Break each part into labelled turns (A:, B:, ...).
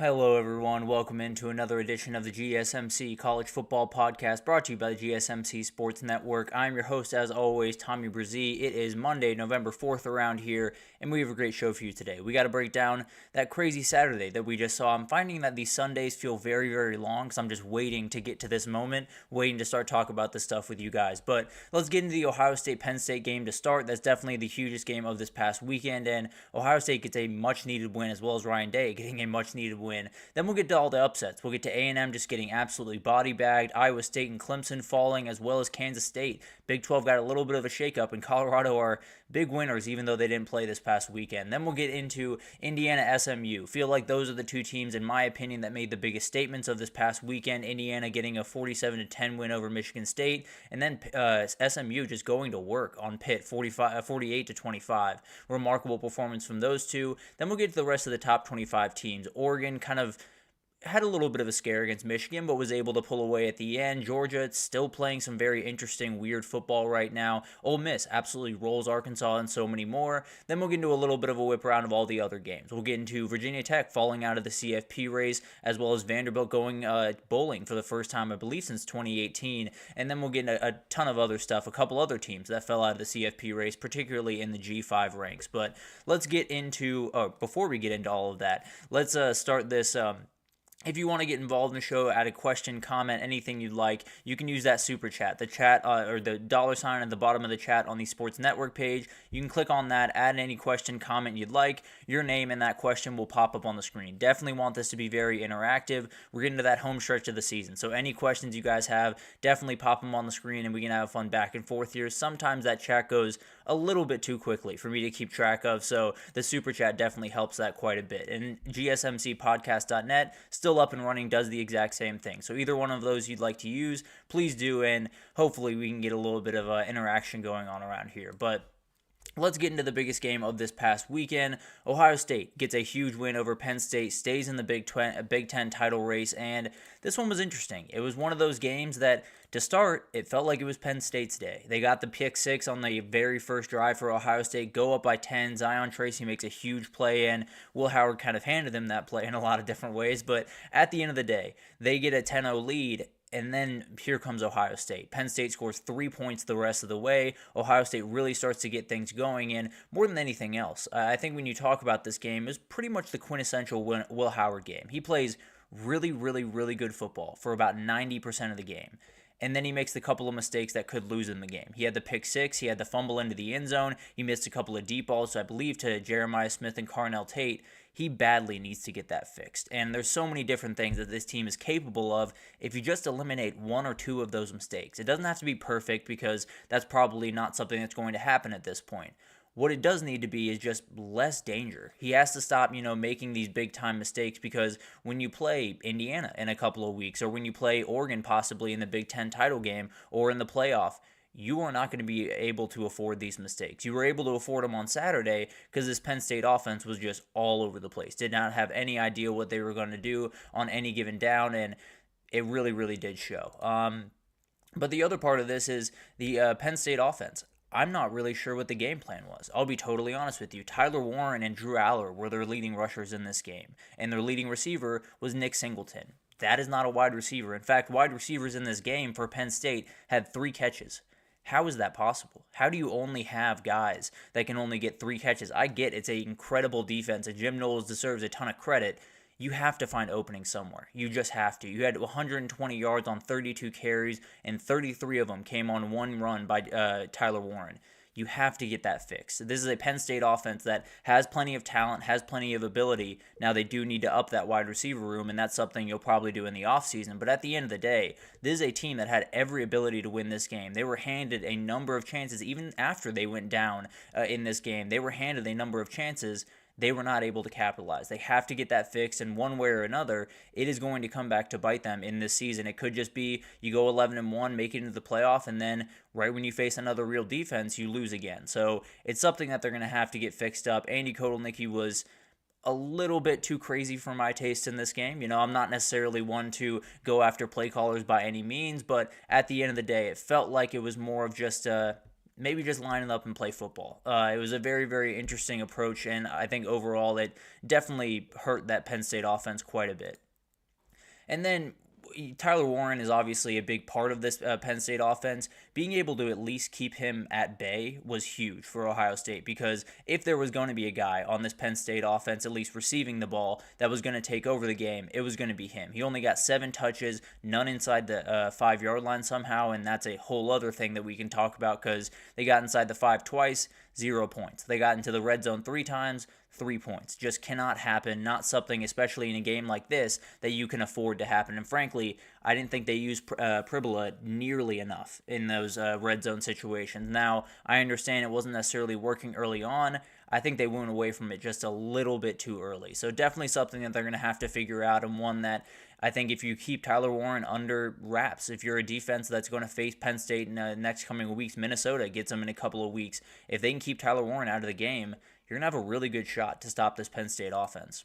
A: Hello, everyone. Welcome into another edition of the GSMC College Football Podcast brought to you by the GSMC Sports Network. I'm your host, as always, Tommy Brzee. It is Monday, November 4th around here, and we have a great show for you today. We got to break down that crazy Saturday that we just saw. I'm finding that these Sundays feel very, very long because I'm just waiting to get to this moment, waiting to start talking about this stuff with you guys. But let's get into the Ohio State-Penn State game to start. That's definitely the hugest game of this past weekend, and Ohio State gets a much-needed win, as well as Ryan Day getting a much-needed win. Then we'll get to all the upsets. We'll get to A&M just getting absolutely body-bagged, Iowa State and Clemson falling, as well as Kansas State. Big 12 got a little bit of a shakeup, and Colorado are big winners, even though they didn't play this past weekend. Then we'll get into Indiana SMU. Feel like those are the two teams, in my opinion, that made the biggest statements of this past weekend. Indiana getting a 47-10 win over Michigan State, and then SMU just going to work on Pitt, 48-25. Remarkable performance from those two. Then we'll get to the rest of the top 25 teams. Oregon kind of had a little bit of a scare against Michigan, but was able to pull away at the end. Georgia, it's still playing some very interesting, weird football right now. Ole Miss absolutely rolls Arkansas and so many more. Then we'll get into a little bit of a whip around of all the other games. We'll get into Virginia Tech falling out of the CFP race, as well as Vanderbilt going bowling for the first time, I believe, since 2018. And then we'll get into a ton of other stuff, a couple other teams that fell out of the CFP race, particularly in the G5 ranks. But let's get into, before we get into all of that, let's start this. If you want to get involved in the show, add a question, comment, anything you'd like, you can use that super chat. The chat or the $ at the bottom of the chat on the Sports Network page. You can click on that, add any question, comment you'd like. Your name and that question will pop up on the screen. Definitely want this to be very interactive. We're getting to that home stretch of the season, so any questions you guys have, definitely pop them on the screen and we can have fun back and forth here. Sometimes that chat goes a little bit too quickly for me to keep track of, so the super chat definitely helps that quite a bit. And GSMCpodcast.net, still up and running, does the exact same thing. So either one of those you'd like to use, please do, and hopefully we can get a little bit of interaction going on around here. But let's get into the biggest game of this past weekend. Ohio State gets a huge win over Penn State, stays in the Big Ten title race, and this one was interesting. It was one of those games that, to start, it felt like it was Penn State's day. They got the pick six on the very first drive for Ohio State, go up by 10. Zion Tracy makes a huge play, and Will Howard kind of handed them that play in a lot of different ways. But at the end of the day, they get a 10-0 lead, and then here comes Ohio State. Penn State scores 3 points the rest of the way. Ohio State really starts to get things going, and more than anything else, I think when you talk about this game, it's pretty much the quintessential Will Howard game. He plays really, really, really good football for about 90% of the game. And then he makes the couple of mistakes that could lose in the game. He had the pick six. He had the fumble into the end zone. He missed a couple of deep balls, I believe, to Jeremiah Smith and Carnell Tate. He badly needs to get that fixed. And there's so many different things that this team is capable of if you just eliminate one or two of those mistakes. It doesn't have to be perfect because that's probably not something that's going to happen at this point. What it does need to be is just less danger. He has to stop, making these big-time mistakes, because when you play Indiana in a couple of weeks, or when you play Oregon possibly in the Big Ten title game or in the playoff, you are not going to be able to afford these mistakes. You were able to afford them on Saturday because this Penn State offense was just all over the place. Did not have any idea what they were going to do on any given down, and it really, really did show. But the other part of this is the Penn State offense. I'm not really sure what the game plan was. I'll be totally honest with you. Tyler Warren and Drew Aller were their leading rushers in this game, and their leading receiver was Nick Singleton. That is not a wide receiver. In fact, wide receivers in this game for Penn State had 3 catches. How is that possible? How do you only have guys that can only get 3 catches? I get it's an incredible defense, and Jim Knowles deserves a ton of credit. You have to find openings somewhere. You just have to. You had 120 yards on 32 carries, and 33 of them came on one run by Tyler Warren. You have to get that fixed. This is a Penn State offense that has plenty of talent, has plenty of ability. Now they do need to up that wide receiver room, and that's something you'll probably do in the offseason. But at the end of the day, this is a team that had every ability to win this game. They were handed a number of chances, even after they went down in this game. They were handed a number of chances. They were not able to capitalize. They have to get that fixed, and one way or another, it is going to come back to bite them in this season. It could just be you go 11-1, make it into the playoff, and then right when you face another real defense, you lose again. So it's something that they're going to have to get fixed up. Andy Kotelnicki was a little bit too crazy for my taste in this game. I'm not necessarily one to go after play callers by any means, but at the end of the day, it felt like it was more of just maybe just line it up and play football. It was a very, very interesting approach, and I think overall it definitely hurt that Penn State offense quite a bit. And then Tyler Warren is obviously a big part of this Penn State offense. Being able to at least keep him at bay was huge for Ohio State, because if there was going to be a guy on this Penn State offense, at least receiving the ball, that was going to take over the game, it was going to be him. He only got 7 touches, none inside the 5-yard line somehow, and that's a whole other thing that we can talk about, because they got inside the 5 twice, 0 points. They got into the red zone 3 times, 3 points. Just cannot happen. Not something, especially in a game like this, that you can afford to happen. And frankly, I didn't think they used Pribula nearly enough in those red zone situations. Now, I understand it wasn't necessarily working early on. I think they went away from it just a little bit too early. So definitely something that they're going to have to figure out, and one that I think if you keep Tyler Warren under wraps, if you're a defense that's going to face Penn State in the next coming weeks, Minnesota gets them in a couple of weeks, if they can keep Tyler Warren out of the game, you're going to have a really good shot to stop this Penn State offense.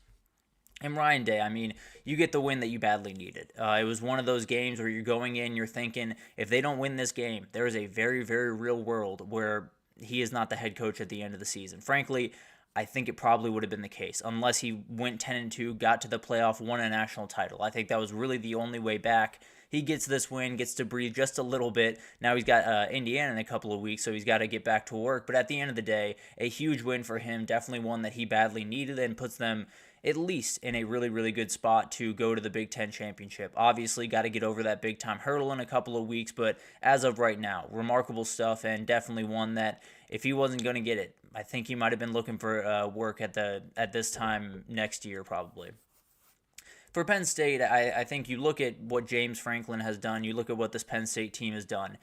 A: And Ryan Day, I mean, you get the win that you badly needed. It was one of those games where you're going in, you're thinking, if they don't win this game, there is a very, very real world where he is not the head coach at the end of the season. Frankly, I think it probably would have been the case, unless he went 10-2, got to the playoff, won a national title. I think that was really the only way back. He gets this win, gets to breathe just a little bit. Now he's got Indiana in a couple of weeks, so he's got to get back to work. But at the end of the day, a huge win for him, definitely one that he badly needed, and puts them at least in a really, really good spot to go to the Big Ten championship. Obviously, got to get over that big-time hurdle in a couple of weeks, but as of right now, remarkable stuff, and definitely one that if he wasn't going to get it, I think he might have been looking for work at this time next year probably. For Penn State, I think you look at what James Franklin has done, you look at what this Penn State team has done.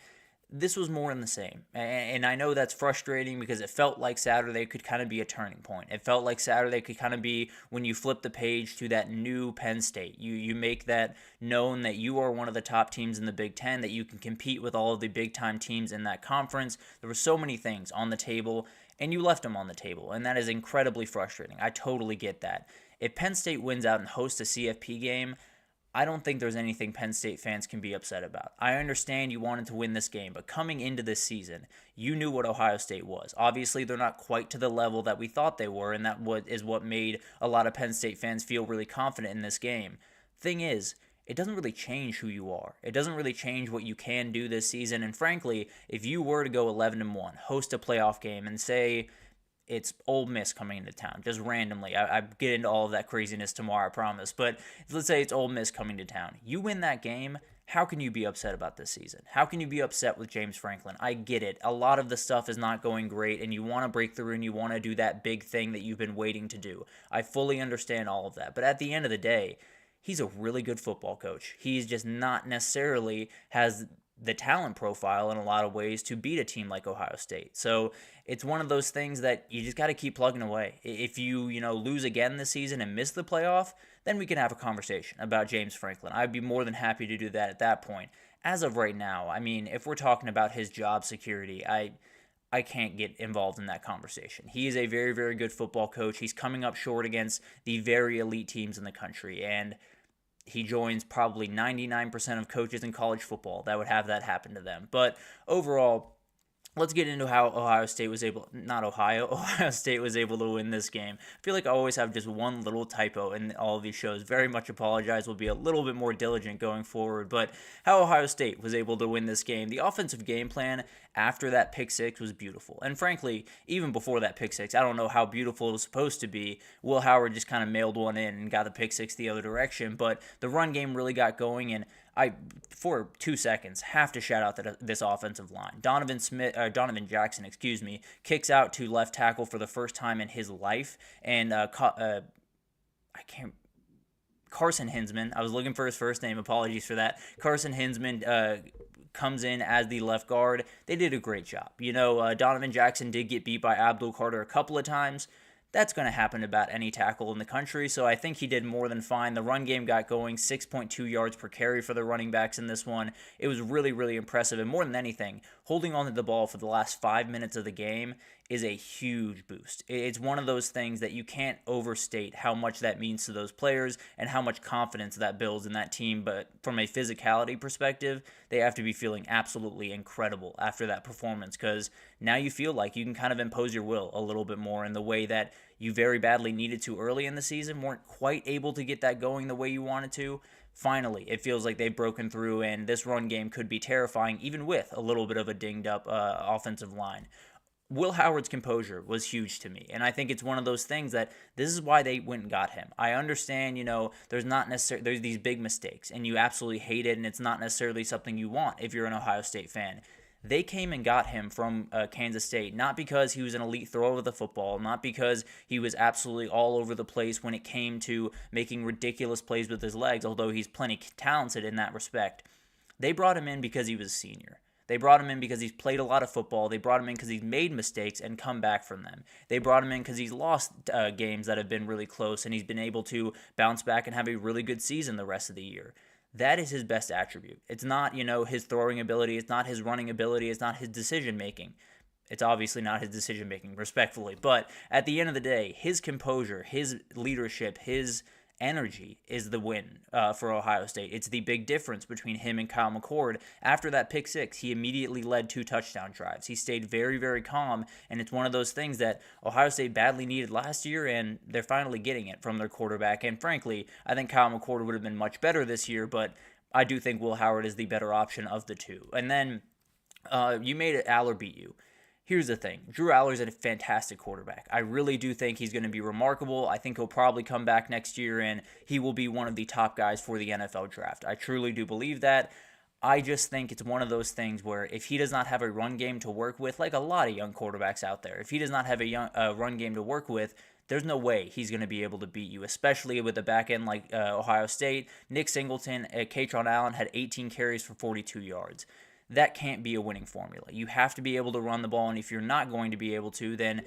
A: This was more than the same. And I know that's frustrating because it felt like Saturday could kind of be a turning point. It felt like Saturday could kind of be when you flip the page to that new Penn State. You make that known that you are one of the top teams in the Big Ten, that you can compete with all of the big-time teams in that conference. There were so many things on the table, and you left them on the table, and that is incredibly frustrating. I totally get that. If Penn State wins out and hosts a CFP game, I don't think there's anything Penn State fans can be upset about. I understand you wanted to win this game, but coming into this season, you knew what Ohio State was. Obviously, they're not quite to the level that we thought they were, and that is what made a lot of Penn State fans feel really confident in this game. Thing is, it doesn't really change who you are. It doesn't really change what you can do this season, and frankly, if you were to go 11-1, host a playoff game, and say it's Ole Miss coming into town, just randomly. I get into all of that craziness tomorrow, I promise. But let's say it's Ole Miss coming to town. You win that game, how can you be upset about this season? How can you be upset with James Franklin? I get it. A lot of the stuff is not going great, and you want to break through, and you want to do that big thing that you've been waiting to do. I fully understand all of that. But at the end of the day, he's a really good football coach. He's just not necessarily has the talent profile in a lot of ways to beat a team like Ohio State. So it's one of those things that you just got to keep plugging away. If you lose again this season and miss the playoff, then we can have a conversation about James Franklin. I'd be more than happy to do that at that point. As of right now, I mean, if we're talking about his job security, I can't get involved in that conversation. He is a very, very good football coach. He's coming up short against the very elite teams in the country, and he joins probably 99% of coaches in college football that would have that happen to them. But overall, let's get into how Ohio State was able to win this game. I feel like I always have just one little typo in all of these shows. Very much apologize. We'll be a little bit more diligent going forward. But how Ohio State was able to win this game. The offensive game plan after that pick six was beautiful. And frankly, even before that pick six, I don't know how beautiful it was supposed to be. Will Howard just kind of mailed one in and got the pick six the other direction. But the run game really got going, and I, for 2 seconds, have to shout out this offensive line. Donovan Jackson, kicks out to left tackle for the first time in his life, and Carson Hinsman. I was looking for his first name. Apologies for that. Carson Hinsman comes in as the left guard. They did a great job. Donovan Jackson did get beat by Abdul Carter a couple of times. That's going to happen to about any tackle in the country, so I think he did more than fine. The run game got going, 6.2 yards per carry for the running backs in this one. It was really, really impressive, and more than anything, holding on to the ball for the last 5 minutes of the game is a huge boost. It's one of those things that you can't overstate how much that means to those players and how much confidence that builds in that team. But from a physicality perspective, they have to be feeling absolutely incredible after that performance, because now you feel like you can kind of impose your will a little bit more in the way that you very badly needed to early in the season, weren't quite able to get that going the way you wanted to. Finally, it feels like they've broken through, and this run game could be terrifying, even with a little bit of a dinged up offensive line. Will Howard's composure was huge to me, and I think it's one of those things that this is why they went and got him. I understand, there's these big mistakes, and you absolutely hate it, and it's not necessarily something you want if you're an Ohio State fan. They came and got him from Kansas State, not because he was an elite thrower of the football, not because he was absolutely all over the place when it came to making ridiculous plays with his legs, although he's plenty talented in that respect. They brought him in because he was a senior. They brought him in because he's played a lot of football. They brought him in because he's made mistakes and come back from them. They brought him in because he's lost games that have been really close, and he's been able to bounce back and have a really good season the rest of the year. That is his best attribute. It's not, his throwing ability. It's not his running ability. It's not his decision-making. It's obviously not his decision-making, respectfully. But at the end of the day, his composure, his leadership, his energy is the win for Ohio State. It's the big difference between him and Kyle McCord. After that pick six, he immediately led 2 touchdown drives. He stayed very, very calm, and it's one of those things that Ohio State badly needed last year, and they're finally getting it from their quarterback. And frankly, I think Kyle McCord would have been much better this year, but I do think Will Howard is the better option of the two. And then you made it Aller beat you. Here's the thing. Drew Aller's a fantastic quarterback. I really do think he's going to be remarkable. I think he'll probably come back next year, and he will be one of the top guys for the NFL draft. I truly do believe that. I just think it's one of those things where if he does not have a run game to work with, like a lot of young quarterbacks out there, if he does not have a run game to work with, there's no way he's going to be able to beat you, especially with the back end like Ohio State. Nick Singleton, Katron Allen had 18 carries for 42 yards. That can't be a winning formula. You have to be able to run the ball, and if you're not going to be able to, then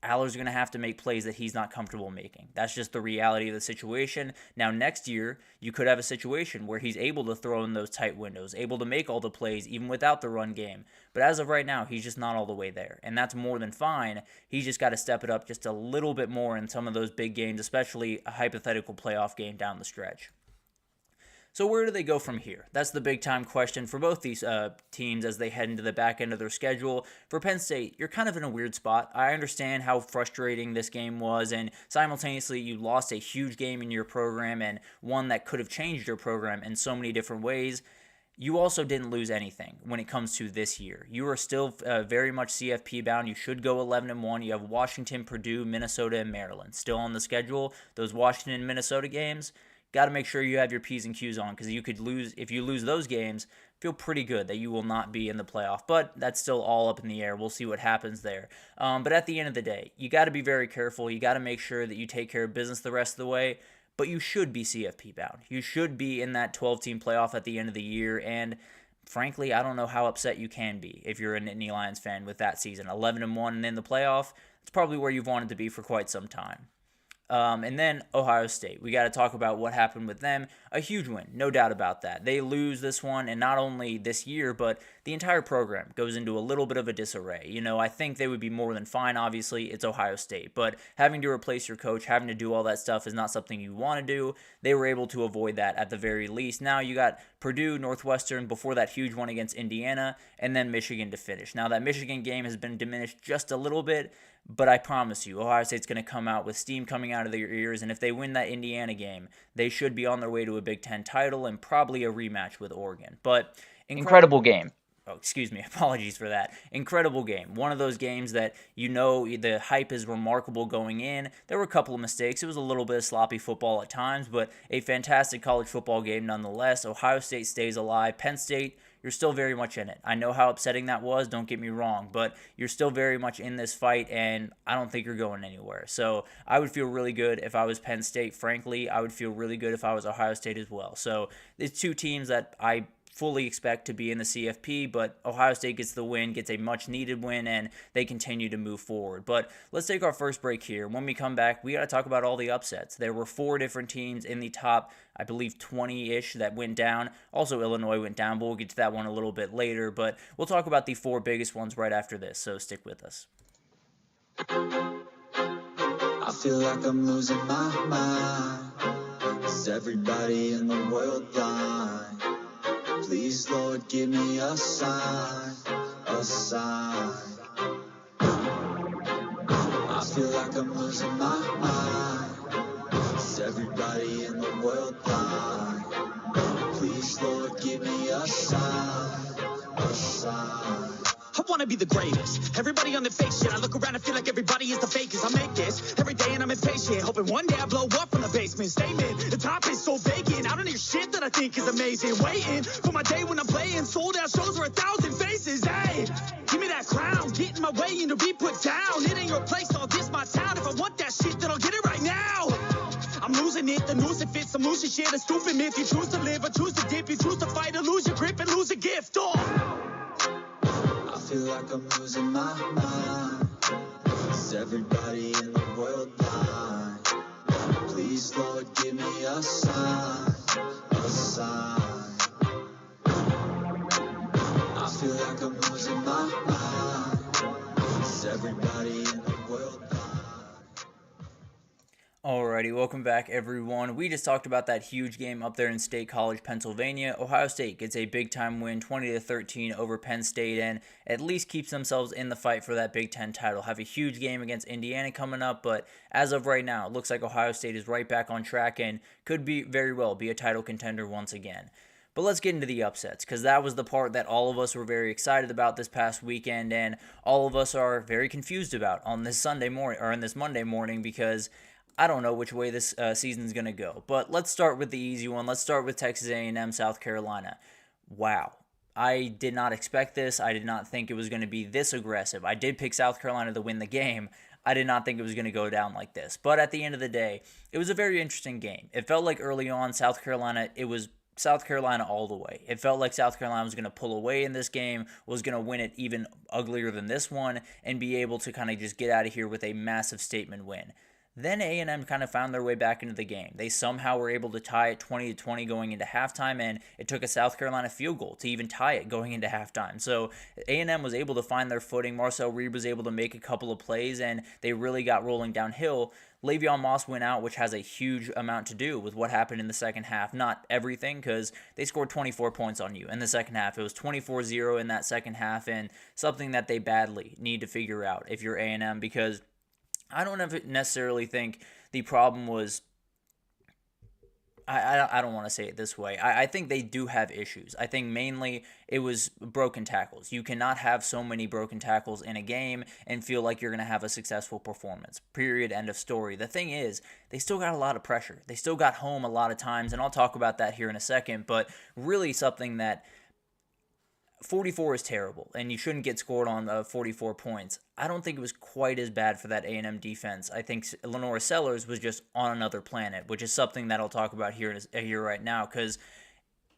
A: Aller's going to have to make plays that he's not comfortable making. That's just the reality of the situation. Now, next year, you could have a situation where he's able to throw in those tight windows, able to make all the plays even without the run game. But as of right now, he's just not all the way there, and that's more than fine. He's just got to step it up just a little bit more in some of those big games, especially a hypothetical playoff game down the stretch. So where do they go from here? That's the big-time question for both these teams as they head into the back end of their schedule. For Penn State, you're kind of in a weird spot. I understand how frustrating this game was, and simultaneously you lost a huge game in your program and one that could have changed your program in so many different ways. You also didn't lose anything when it comes to this year. You are still very much CFP bound. You should go 11-1. You have Washington, Purdue, Minnesota, and Maryland still on the schedule. Those Washington and Minnesota games, got to make sure you have your P's and Q's on, because you could lose. If you lose those games, feel pretty good that you will not be in the playoff. But that's still all up in the air. We'll see what happens there. But at the end of the day, you got to be very careful. You got to make sure that you take care of business the rest of the way. But you should be CFP bound. You should be in that 12-team playoff at the end of the year. And frankly, I don't know how upset you can be if you're a Nittany Lions fan with that season. 11-1 and in the playoff, it's probably where you've wanted to be for quite some time. And then Ohio State. We got to talk about what happened with them. A huge win, no doubt about that. They lose this one, and not only this year, but the entire program goes into a little bit of a disarray. I think they would be more than fine. Obviously, it's Ohio State. But having to replace your coach, having to do all that stuff is not something you want to do. They were able to avoid that at the very least. Now you got Purdue, Northwestern, before that huge one against Indiana, and then Michigan to finish. Now that Michigan game has been diminished just a little bit, but I promise you, Ohio State's going to come out with steam coming out of their ears, and if they win that Indiana game, they should be on their way to a Big Ten title and probably a rematch with Oregon. But incredible game. Oh, excuse me. Apologies for that. Incredible game. One of those games that the hype is remarkable going in. There were a couple of mistakes. It was a little bit of sloppy football at times, but a fantastic college football game nonetheless. Ohio State stays alive. Penn State, you're still very much in it. I know how upsetting that was, don't get me wrong, but you're still very much in this fight, and I don't think you're going anywhere. So I would feel really good if I was Penn State. Frankly, I would feel really good if I was Ohio State as well. So it's two teams that I fully expect to be in the CFP, but Ohio State gets the win, gets a much-needed win, and they continue to move forward. But let's take our first break here. When we come back, we got to talk about all the upsets. There were 4 different teams in the top, I believe, 20-ish that went down. Also, Illinois went down, but we'll get to that one a little bit later. But we'll talk about the 4 biggest ones right after this, so stick with us.
B: I feel like I'm losing my mind. Is everybody in the world blind? Please, Lord, give me a sign, a sign. I feel like I'm losing my mind. Is everybody in the world blind? Please, Lord, give me a sign, a sign.
C: I wanna be the greatest. Everybody on the fake shit. I look around and feel like everybody is the fakest. I make this every day and I'm impatient, hoping one day I blow up from the basement. Statement, the top is so vacant. I don't hear shit that I think is amazing. Waiting for my day when I'm playing sold out shows for 1,000 faces. Hey, give me that crown, get in my way and to be put down. It ain't your place, all this my town. If I want that shit, then I'll get it right now. I'm losing it, the noose it fits. I'm losing shit, a stupid myth. You choose to live or choose to dip. You choose to fight or lose your grip and lose a gift.
B: I feel like I'm losing my mind. Is everybody in the world blind? Please, Lord, give me a sign, a sign. I feel like I'm losing my mind. Is everybody in the world blind?
A: Alrighty, welcome back everyone. We just talked about that huge game up there in State College, Pennsylvania. Ohio State gets a big-time win, 20-13 over Penn State, and at least keeps themselves in the fight for that Big Ten title. Have a huge game against Indiana coming up, but as of right now, it looks like Ohio State is right back on track and could very well be a title contender once again. But let's get into the upsets, because that was the part that all of us were very excited about this past weekend, and all of us are very confused about on this Sunday morning or on this Monday morning, because I don't know which way this season's going to go. But let's start with the easy one. Let's start with Texas A&M, South Carolina. Wow. I did not expect this. I did not think it was going to be this aggressive. I did pick South Carolina to win the game. I did not think it was going to go down like this. But at the end of the day, it was a very interesting game. It felt like early on, South Carolina, it was South Carolina all the way. It felt like South Carolina was going to pull away in this game, was going to win it even uglier than this one, and be able to kind of just get out of here with a massive statement win. Then A&M kind of found their way back into the game. They somehow were able to tie it 20-20 going into halftime, and it took a South Carolina field goal to even tie it going into halftime. So A&M was able to find their footing. Marcel Reed was able to make a couple of plays, and they really got rolling downhill. Le'Veon Moss went out, which has a huge amount to do with what happened in the second half. Not everything, because they scored 24 points on you in the second half. It was 24-0 in that second half, and something that they badly need to figure out if you're A&M, because I don't necessarily think the problem was, I don't want to say it this way. I think they do have issues. I think mainly it was broken tackles. You cannot have so many broken tackles in a game and feel like you're going to have a successful performance. Period. End of story. The thing is, they still got a lot of pressure. They still got home a lot of times, and I'll talk about that here in a second, but really something that 44 is terrible, and you shouldn't get scored on 44 points. I don't think it was quite as bad for that A&M defense. I think Lenora Sellers was just on another planet, which is something that I'll talk about here right now, because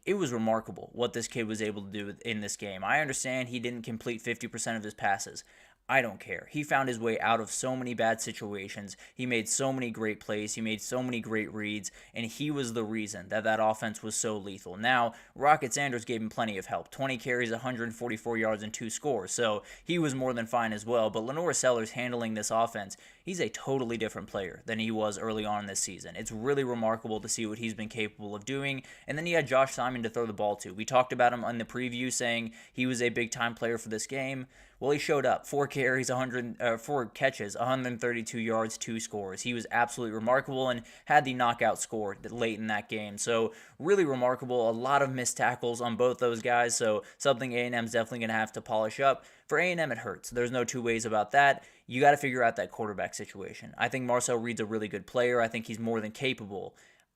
A: it was remarkable what this kid was able to do in this game. I understand he didn't complete 50% of his passes. I don't care. He found his way out of so many bad situations. He made so many great plays. He made so many great reads, and he was the reason that offense was so lethal. Now, Rocket Sanders gave him plenty of help. 20 carries, 144 yards, and 2 scores, so he was more than fine as well. But Lenora Sellers handling this offense, he's a totally different player than he was early on in this season. It's really remarkable to see what he's been capable of doing. And then he had Josh Simon to throw the ball to. We talked about him in the preview saying he was a big-time player for this game. Well, he showed up. 4 carries, 4 catches, 132 yards, 2 scores. He was absolutely remarkable and had the knockout score late in that game. So really remarkable. A lot of missed tackles on both those guys. So something A&M's definitely going to have to polish up. For A&M, it hurts. There's no two ways about that. You got to figure out that quarterback situation. I think Marcel Reed's a really good player. I think he's more than capable.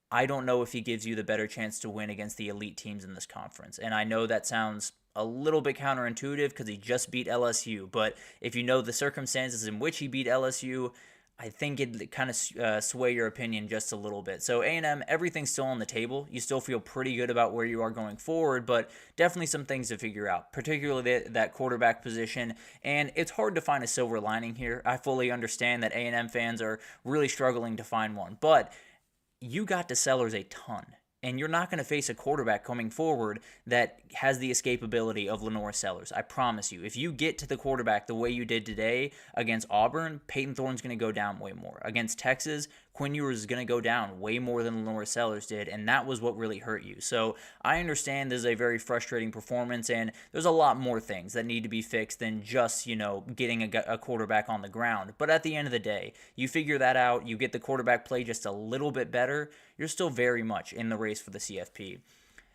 A: I don't know if he gives you the better chance to win against the elite teams in this conference. And I know that sounds a little bit counterintuitive because he just beat LSU. But if you know the circumstances in which he beat LSU, I think it kind of sway your opinion just a little bit. So A&M, everything's still on the table. You still feel pretty good about where you are going forward, but definitely some things to figure out, particularly that quarterback position. And it's hard to find a silver lining here. I fully understand that A&M fans are really struggling to find one, but you got to Sellers a ton. And you're not going to face a quarterback coming forward that has the escapability of Lenore Sellers. I promise you. If you get to the quarterback the way you did today against Auburn, Peyton Thorne's going to go down way more. Against Texas, Quinn Ewers is going to go down way more than Lenore Sellers did, and that was what really hurt you. So I understand this is a very frustrating performance, and there's a lot more things that need to be fixed than just, getting a quarterback on the ground. But at the end of the day, you figure that out, you get the quarterback play just a little bit better, you're still very much in the race for the CFP.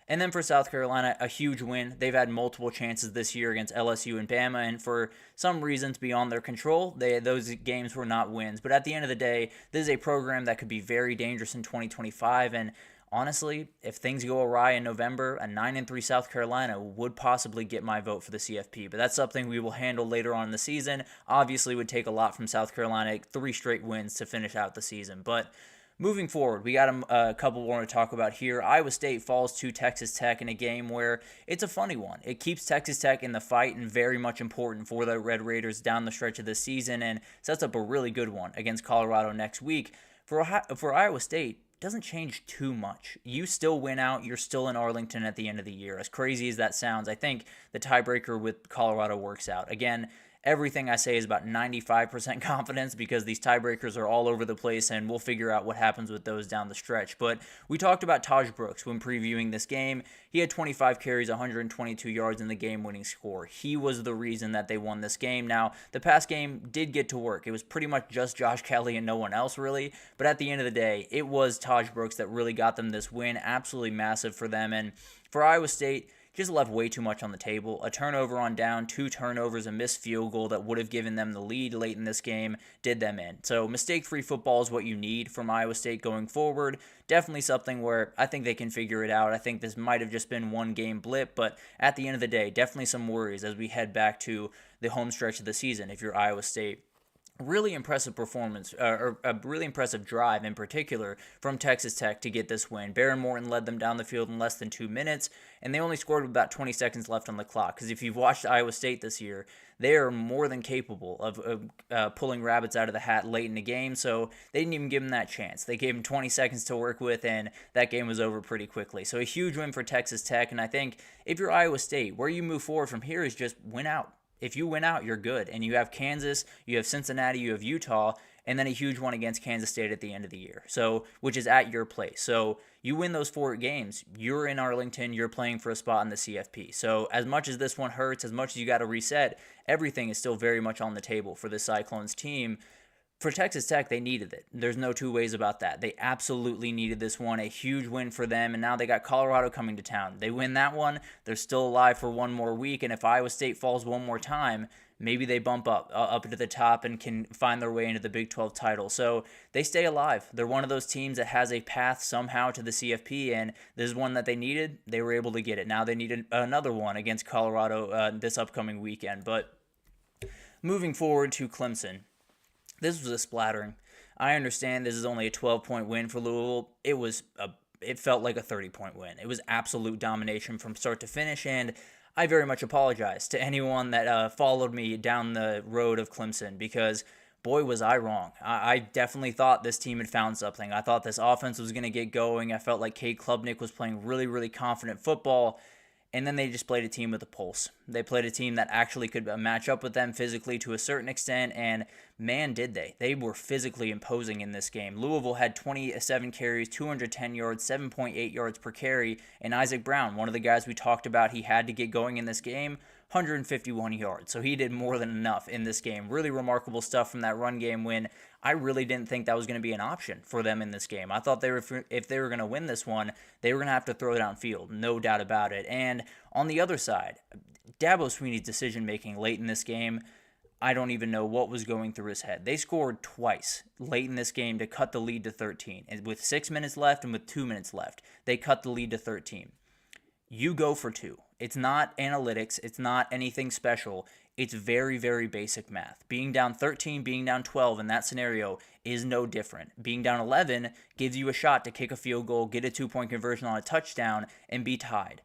A: And then for South Carolina, a huge win. They've had multiple chances this year against LSU and Bama, and for some reasons beyond their control, those games were not wins. But at the end of the day, this is a program that could be very dangerous in 2025, and honestly, if things go awry in November, a 9-3 South Carolina would possibly get my vote for the CFP. But that's something we will handle later on in the season. Obviously, it would take a lot from South Carolina, 3 straight wins to finish out the season. But moving forward, we got a couple more to talk about here. Iowa State falls to Texas Tech in a game where it's a funny one. It keeps Texas Tech in the fight and very much important for the Red Raiders down the stretch of the season and sets up a really good one against Colorado next week. For Iowa State, doesn't change too much. You still win out. You're still in Arlington at the end of the year. As crazy as that sounds, I think the tiebreaker with Colorado works out. Again, everything I say is about 95% confidence because these tiebreakers are all over the place, and we'll figure out what happens with those down the stretch. But we talked about Taj Brooks when previewing this game. He had 25 carries, 122 yards in the game-winning score. He was the reason that they won this game. Now, the pass game did get to work. It was pretty much just Josh Kelly and no one else, really. But at the end of the day, it was Taj Brooks that really got them this win. Absolutely massive for them. And for Iowa State, just left way too much on the table. A turnover on down, 2 turnovers, a missed field goal that would have given them the lead late in this game did them in. So mistake-free football is what you need from Iowa State going forward. Definitely something where I think they can figure it out. I think this might have just been one game blip, but at the end of the day, definitely some worries as we head back to the home stretch of the season if you're Iowa State. Really impressive performance, or a really impressive drive in particular from Texas Tech to get this win. Baron Morton led them down the field in less than 2 minutes, and they only scored with about 20 seconds left on the clock. Because if you've watched Iowa State this year, they are more than capable of pulling rabbits out of the hat late in the game, so they didn't even give them that chance. They gave them 20 seconds to work with, and that game was over pretty quickly. So a huge win for Texas Tech, and I think if you're Iowa State, where you move forward from here is just win out. If you win out, you're good. And you have Kansas, you have Cincinnati, you have Utah, and then a huge one against Kansas State at the end of the year, so which is at your place. So you win those 4 games, you're in Arlington, you're playing for a spot in the CFP. So as much as this one hurts, as much as you got to reset, everything is still very much on the table for the Cyclones team. For Texas Tech, they needed it. There's no two ways about that. They absolutely needed this one. A huge win for them, and now they got Colorado coming to town. They win that one, they're still alive for one more week, and if Iowa State falls one more time, maybe they bump up to the top and can find their way into the Big 12 title. So they stay alive. They're one of those teams that has a path somehow to the CFP, and this is one that they needed. They were able to get it. Now they need another one against Colorado this upcoming weekend. But moving forward to Clemson, this was a splattering. I understand this is only a 12-point win for Louisville. It felt like a 30-point win. It was absolute domination from start to finish, and I very much apologize to anyone that followed me down the road of Clemson because, boy, was I wrong. I definitely thought this team had found something. I thought this offense was going to get going. I felt like Cade Klubnik was playing really, really confident football. And then they just played a team with a pulse. They played a team that actually could match up with them physically to a certain extent, and man, did they. They were physically imposing in this game. Louisville had 27 carries, 210 yards, 7.8 yards per carry, and Isaac Brown, one of the guys we talked about he had to get going in this game, 151 yards. So he did more than enough in this game. Really remarkable stuff from that run game win. I really didn't think that was going to be an option for them in this game. I thought if they were going to win this one, they were going to have to throw downfield, no doubt about it. And on the other side, Dabo Swinney's decision-making late in this game, I don't even know what was going through his head. They scored twice late in this game to cut the lead to 13. And with 6 minutes left and with 2 minutes left, they cut the lead to 13. You go for 2. It's not analytics. It's not anything special. It's very, very basic math. Being down 13, being down 12 in that scenario is no different. Being down 11 gives you a shot to kick a field goal, get a 2-point conversion on a touchdown, and be tied.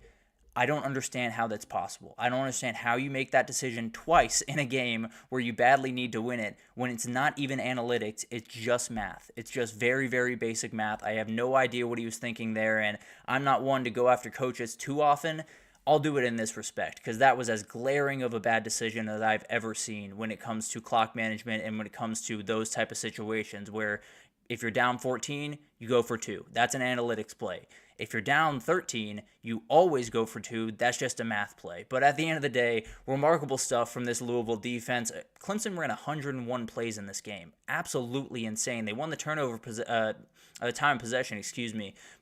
A: I don't understand how that's possible. I don't understand how you make that decision twice in a game where you badly need to win it when it's not even analytics, it's just math. It's just very, very basic math. I have no idea what he was thinking there, and I'm not one to go after coaches too often. I'll do it in this respect because that was as glaring of a bad decision as I've ever seen when it comes to clock management and when it comes to those type of situations where if you're down 14, you go for 2. That's an analytics play. If you're down 13, you always go for 2. That's just a math play. But at the end of the day, remarkable stuff from this Louisville defense. Clemson ran 101 plays in this game. Absolutely insane. They won the time possession,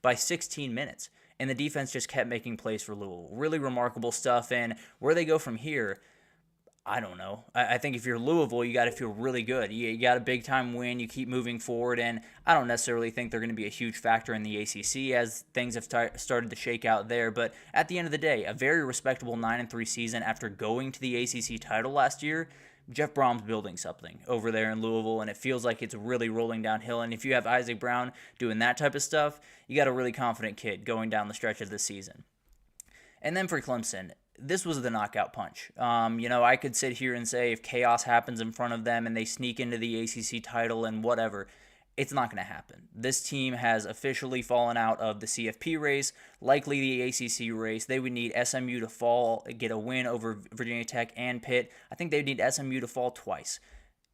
A: by 16 minutes. And the defense just kept making plays for Louisville. Really remarkable stuff. And where they go from here, I don't know. I think if you're Louisville, you got to feel really good. You got a big-time win. You keep moving forward, and I don't necessarily think they're going to be a huge factor in the ACC as things have started to shake out there. But at the end of the day, a very respectable 9-3 season after going to the ACC title last year. Jeff Brom's building something over there in Louisville, and it feels like it's really rolling downhill. And if you have Isaac Brown doing that type of stuff, you got a really confident kid going down the stretch of this season. And then for Clemson, this was the knockout punch. I could sit here and say if chaos happens in front of them and they sneak into the ACC title and whatever, it's not going to happen. This team has officially fallen out of the CFP race, likely the ACC race. They would need SMU to get a win over Virginia Tech and Pitt. I think they would need SMU to fall twice.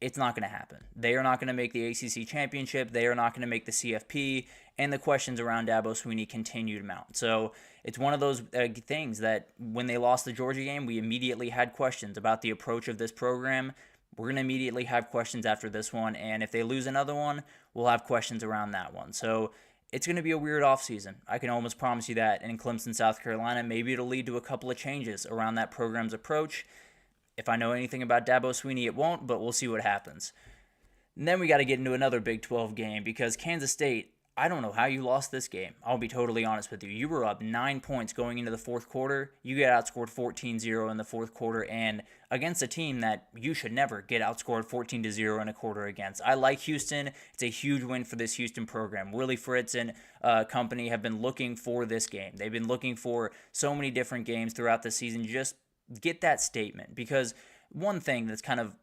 A: It's not going to happen. They are not going to make the ACC championship. They are not going to make the CFP, and the questions around Dabo Swinney continue to mount. So it's one of those things that when they lost the Georgia game, we immediately had questions about the approach of this program. We're going to immediately have questions after this one, and if they lose another one, we'll have questions around that one. So it's going to be a weird offseason. I can almost promise you that. And in Clemson, South Carolina, maybe it'll lead to a couple of changes around that program's approach. If I know anything about Dabo Swinney, it won't, but we'll see what happens. And then we got to get into another Big 12 game because Kansas State, I don't know how you lost this game. I'll be totally honest with you. You were up 9 points going into the fourth quarter. You get outscored 14-0 in the fourth quarter, and against a team that you should never get outscored 14-0 in a quarter against. I like Houston. It's a huge win for this Houston program. Willie Fritz and company have been looking for this game. They've been looking for so many different games throughout the season. Just get that statement, because one thing that's kind of,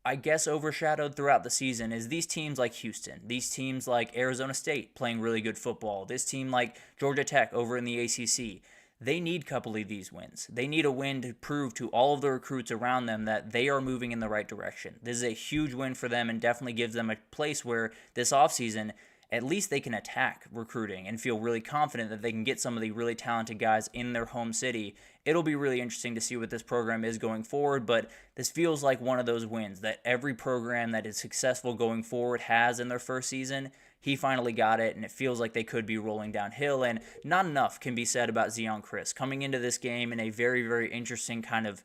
A: I guess, overshadowed throughout the season is these teams like Houston, these teams like Arizona State playing really good football, this team like Georgia Tech over in the ACC. They need a couple of these wins. They need a win to prove to all of the recruits around them that they are moving in the right direction. This is a huge win for them and definitely gives them a place where this offseason, at least they can attack recruiting and feel really confident that they can get some of the really talented guys in their home city. It'll be really interesting to see what this program is going forward, but this feels like one of those wins that every program that is successful going forward has in their first season. He finally got it, and it feels like they could be rolling downhill, and not enough can be said about Zion Chris coming into this game in a very, very interesting kind of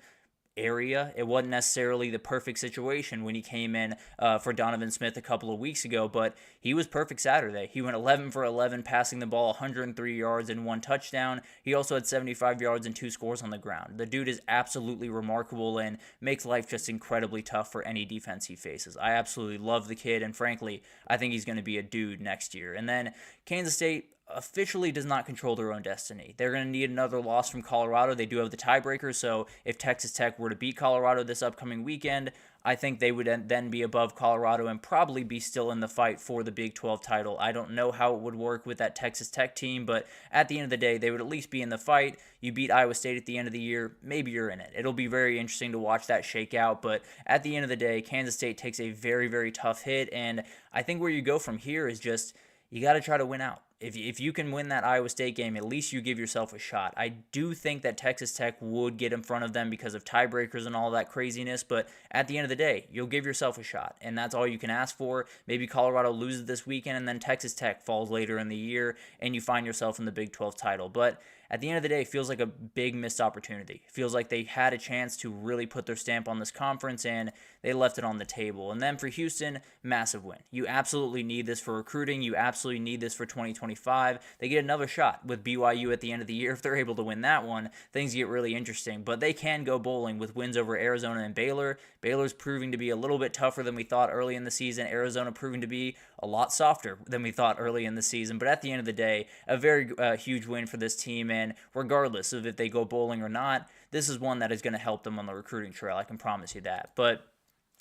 A: area. It wasn't necessarily the perfect situation when he came in for Donovan Smith a couple of weeks ago, but he was perfect Saturday. He went 11 for 11, passing the ball 103 yards and 1 touchdown. He also had 75 yards and 2 scores on the ground. The dude is absolutely remarkable and makes life just incredibly tough for any defense he faces. I absolutely love the kid, and frankly, I think he's going to be a dude next year. And then Kansas State officially does not control their own destiny. They're going to need another loss from Colorado. They do have the tiebreaker, so if Texas Tech were to beat Colorado this upcoming weekend, I think they would then be above Colorado and probably be still in the fight for the Big 12 title. I don't know how it would work with that Texas Tech team, but at the end of the day, they would at least be in the fight. You beat Iowa State at the end of the year, maybe you're in it. It'll be very interesting to watch that shake out, but at the end of the day, Kansas State takes a very, very tough hit, and I think where you go from here is just you got to try to win out. If you can win that Iowa State game, at least you give yourself a shot. I do think that Texas Tech would get in front of them because of tiebreakers and all that craziness, but at the end of the day, you'll give yourself a shot, and that's all you can ask for. Maybe Colorado loses this weekend, and then Texas Tech falls later in the year, and you find yourself in the Big 12 title. But at the end of the day, it feels like a big missed opportunity. It feels like they had a chance to really put their stamp on this conference, and they left it on the table. And then for Houston, massive win. You absolutely need this for recruiting. You absolutely need this for 2025. They get another shot with BYU at the end of the year. If they're able to win that one, things get really interesting. But they can go bowling with wins over Arizona and Baylor. Baylor's proving to be a little bit tougher than we thought early in the season. Arizona proving to be a lot softer than we thought early in the season. But at the end of the day, a very huge win for this team. And and regardless of if they go bowling or not, this is one that is going to help them on the recruiting trail. I can promise you that. But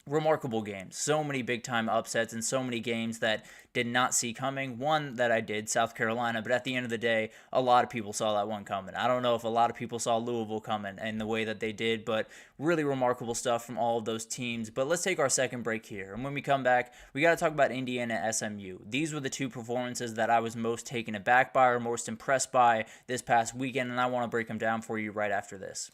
A: remarkable games. So many big-time upsets and so many games that did not see coming. One that I did, South Carolina, but at the end of the day, a lot of people saw that one coming. I don't know if a lot of people saw Louisville coming and the way that they did, but really remarkable stuff from all of those teams. But let's take our second break here. And when we come back, we got to talk about Indiana and SMU. These were the two performances that I was most taken aback by or most impressed by this past weekend, and I want to break them down for you right after this.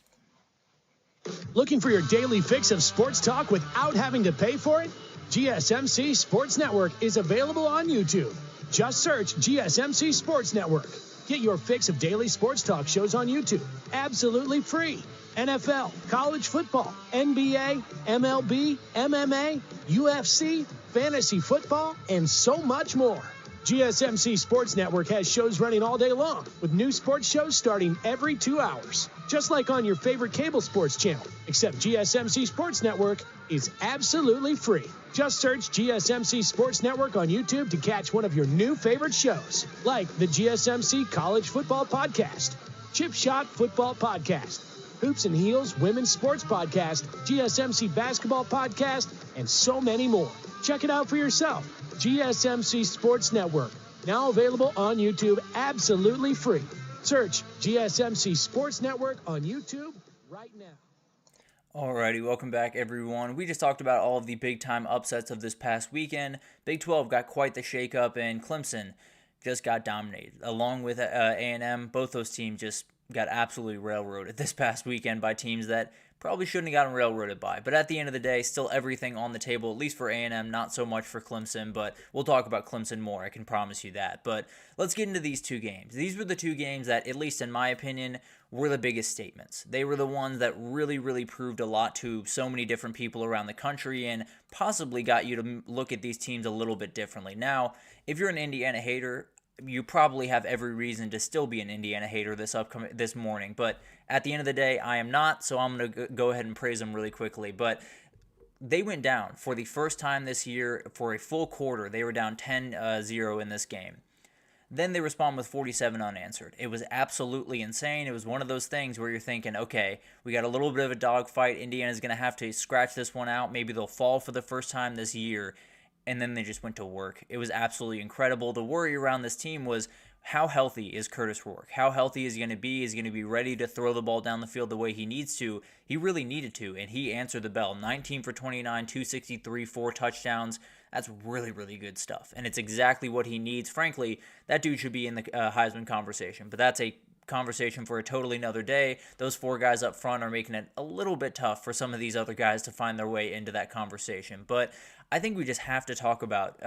D: Looking for your daily fix of sports talk without having to pay for it? GSMC Sports Network is available on YouTube. Just search GSMC Sports Network. Get your fix of daily sports talk shows on YouTube, absolutely free. NFL, college football, NBA, MLB, MMA, UFC, fantasy football, and so much more. GSMC Sports Network has shows running all day long, with new sports shows starting every 2 hours. Just like on your favorite cable sports channel, except GSMC Sports Network is absolutely free. Just search GSMC Sports Network on YouTube to catch one of your new favorite shows, like the GSMC College Football Podcast, Chip Shot Football Podcast, Hoops and Heels Women's Sports Podcast, GSMC Basketball Podcast, and so many more. Check it out for yourself. GSMC Sports Network, now available on YouTube absolutely free. Search GSMC Sports Network on YouTube right now.
A: Alrighty, welcome back everyone. We just talked about all of the big-time upsets of this past weekend. Big 12 got quite the shakeup, and Clemson just got dominated. Along with A&M, both those teams just got absolutely railroaded this past weekend by teams that probably shouldn't have gotten railroaded by. But at the end of the day, still everything on the table, at least for A&M, not so much for Clemson, but we'll talk about Clemson more, I can promise you that. But let's get into these two games. These were the two games that, at least in my opinion, were the biggest statements. They were the ones that really, really proved a lot to so many different people around the country and possibly got you to look at these teams a little bit differently. Now, if you're an Indiana hater, you probably have every reason to still be an Indiana hater this morning, but at the end of the day, I am not, so I'm going to go ahead and praise them really quickly. But they went down for the first time this year for a full quarter. They were down 10-0 in this game. Then they respond with 47 unanswered. It was absolutely insane. It was one of those things where you're thinking, okay, we got a little bit of a dogfight. Indiana's going to have to scratch this one out. Maybe they'll fall for the first time this year. And then they just went to work. It was absolutely incredible. The worry around this team was, how healthy is Curtis Rourke? How healthy is he going to be? Is he going to be ready to throw the ball down the field the way he needs to? He really needed to, and he answered the bell. 19 for 29, 263, 4 touchdowns. That's really, really good stuff, and it's exactly what he needs. Frankly, that dude should be in the Heisman conversation, but that's a conversation for a totally another day. Those 4 guys up front are making it a little bit tough for some of these other guys to find their way into that conversation. But I think we just have to talk about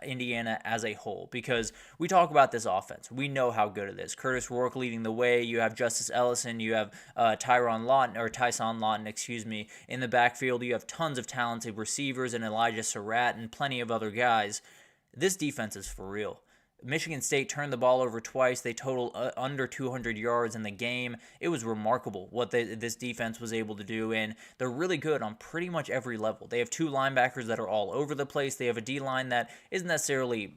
A: Indiana as a whole, because we talk about this offense. We know how good it is. Curtis Rourke leading the way. You have Justice Ellison. You have Tyson Lawton, in the backfield. You have tons of talented receivers and Elijah Surratt and plenty of other guys. This defense is for real. Michigan State turned the ball over twice. They totaled under 200 yards in the game. It was remarkable what this defense was able to do, and they're really good on pretty much every level. They have 2 linebackers that are all over the place. They have a D-line that isn't necessarily,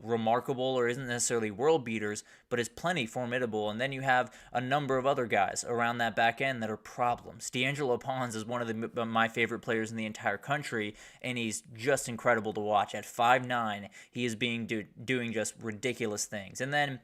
A: remarkable or isn't necessarily world beaters, but is plenty formidable. And then you have a number of other guys around that back end that are problems. D'Angelo Pons is one of my favorite players in the entire country, and he's just incredible to watch. At 5'9", he is doing just ridiculous things. And then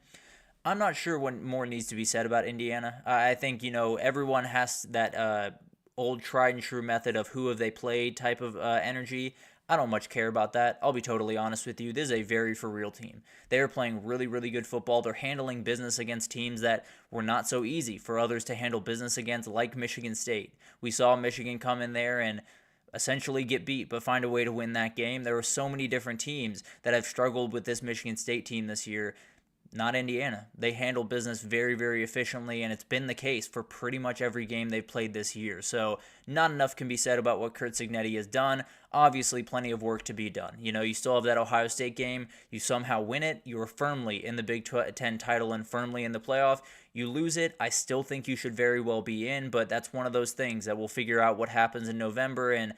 A: I'm not sure what more needs to be said about Indiana. I think, everyone has that old tried and true method of who have they played type of energy. I don't much care about that. I'll be totally honest with you. This is a very for real team. They are playing really, really good football. They're handling business against teams that were not so easy for others to handle business against, like Michigan State. We saw Michigan come in there and essentially get beat, but find a way to win that game. There are so many different teams that have struggled with this Michigan State team this year. Not Indiana. They handle business very, very efficiently, and it's been the case for pretty much every game they've played this year. So not enough can be said about what Curt Cignetti has done. Obviously, plenty of work to be done. You still have that Ohio State game. You somehow win it. You are firmly in the Big Ten title and firmly in the playoff. You lose it. I still think you should very well be in, but that's one of those things that we'll figure out what happens in November, and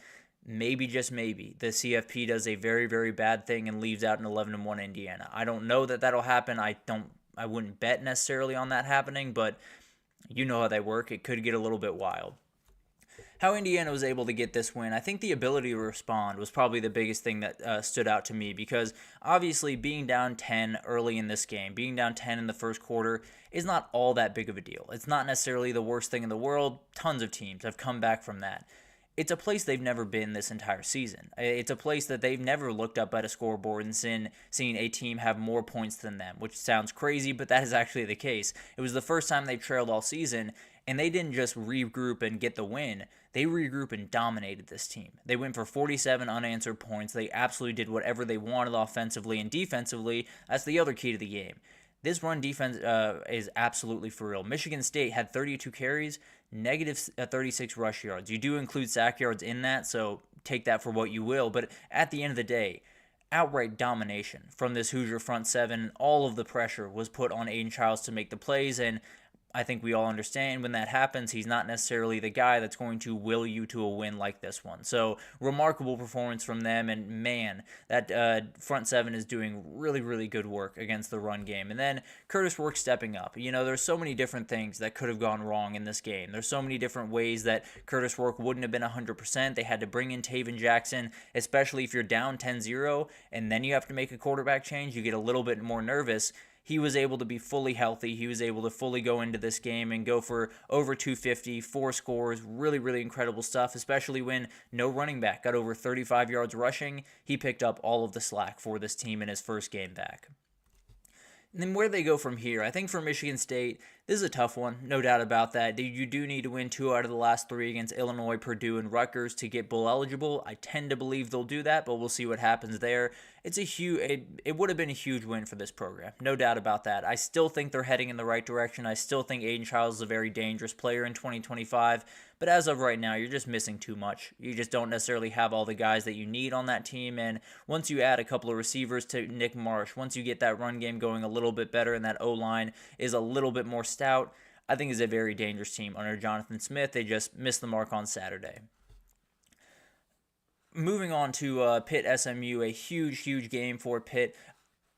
A: maybe, just maybe, the CFP does a very, very bad thing and leaves out an 11-1 Indiana. I don't know that that'll happen. I don't I wouldn't bet necessarily on that happening, but you know how they work. It could get a little bit wild. How Indiana was able to get this win, I think the ability to respond was probably the biggest thing that stood out to me, because obviously being down 10 early in this game, being down 10 in the first quarter is not all that big of a deal. It's not necessarily the worst thing in the world. Tons of teams have come back from that. It's a place they've never been this entire season. It's a place that they've never looked up at a scoreboard and seen a team have more points than them, which sounds crazy, but that is actually the case. It was the first time they trailed all season, and they didn't just regroup and get the win. They regrouped and dominated this team. They went for 47 unanswered points. They absolutely did whatever they wanted offensively and defensively. That's the other key to the game. This run defense is absolutely for real. Michigan State had 32 carries, negative 36 rush yards. You do include sack yards in that, so take that for what you will. But at the end of the day, outright domination from this Hoosier front seven. All of the pressure was put on Aiden Childs to make the plays, and I think we all understand when that happens, he's not necessarily the guy that's going to will you to a win like this one. So, remarkable performance from them, and man, that front seven is doing really, really good work against the run game. And then Curtis Work stepping up. You know, there's so many different things that could have gone wrong in this game. There's so many different ways that Curtis Work wouldn't have been 100%. They had to bring in Taven Jackson, especially if you're down 10-0, and then you have to make a quarterback change. You get a little bit more nervous. He was able to be fully healthy. He was able to fully go into this game and go for over 250, 4 scores. Really, really incredible stuff, especially when no running back got over 35 yards rushing. He picked up all of the slack for this team in his first game back. And then where they go from here, I think for Michigan State, this is a tough one, no doubt about that. You do need to win 2 out of the last 3 against Illinois, Purdue, and Rutgers to get bowl eligible. I tend to believe they'll do that, but we'll see what happens there. It would have been a huge win for this program, no doubt about that. I still think they're heading in the right direction. I still think Aiden Childs is a very dangerous player in 2025. But as of right now, you're just missing too much. You just don't necessarily have all the guys that you need on that team. And once you add a couple of receivers to Nick Marsh, once you get that run game going a little bit better and that O-line is a little bit more stout, I think is a very dangerous team under Jonathan Smith. They just missed the mark on Saturday. Moving on to Pitt SMU, a huge, huge game for Pitt.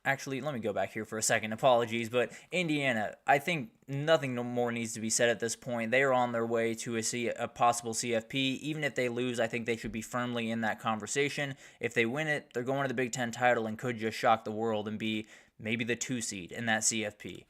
A: Actually, let me go back here for a second. Apologies, but Indiana, I think nothing more needs to be said at this point. They are on their way to a possible CFP. Even if they lose, I think they should be firmly in that conversation. If they win it, they're going to the Big Ten title and could just shock the world and be maybe the 2 seed in that CFP.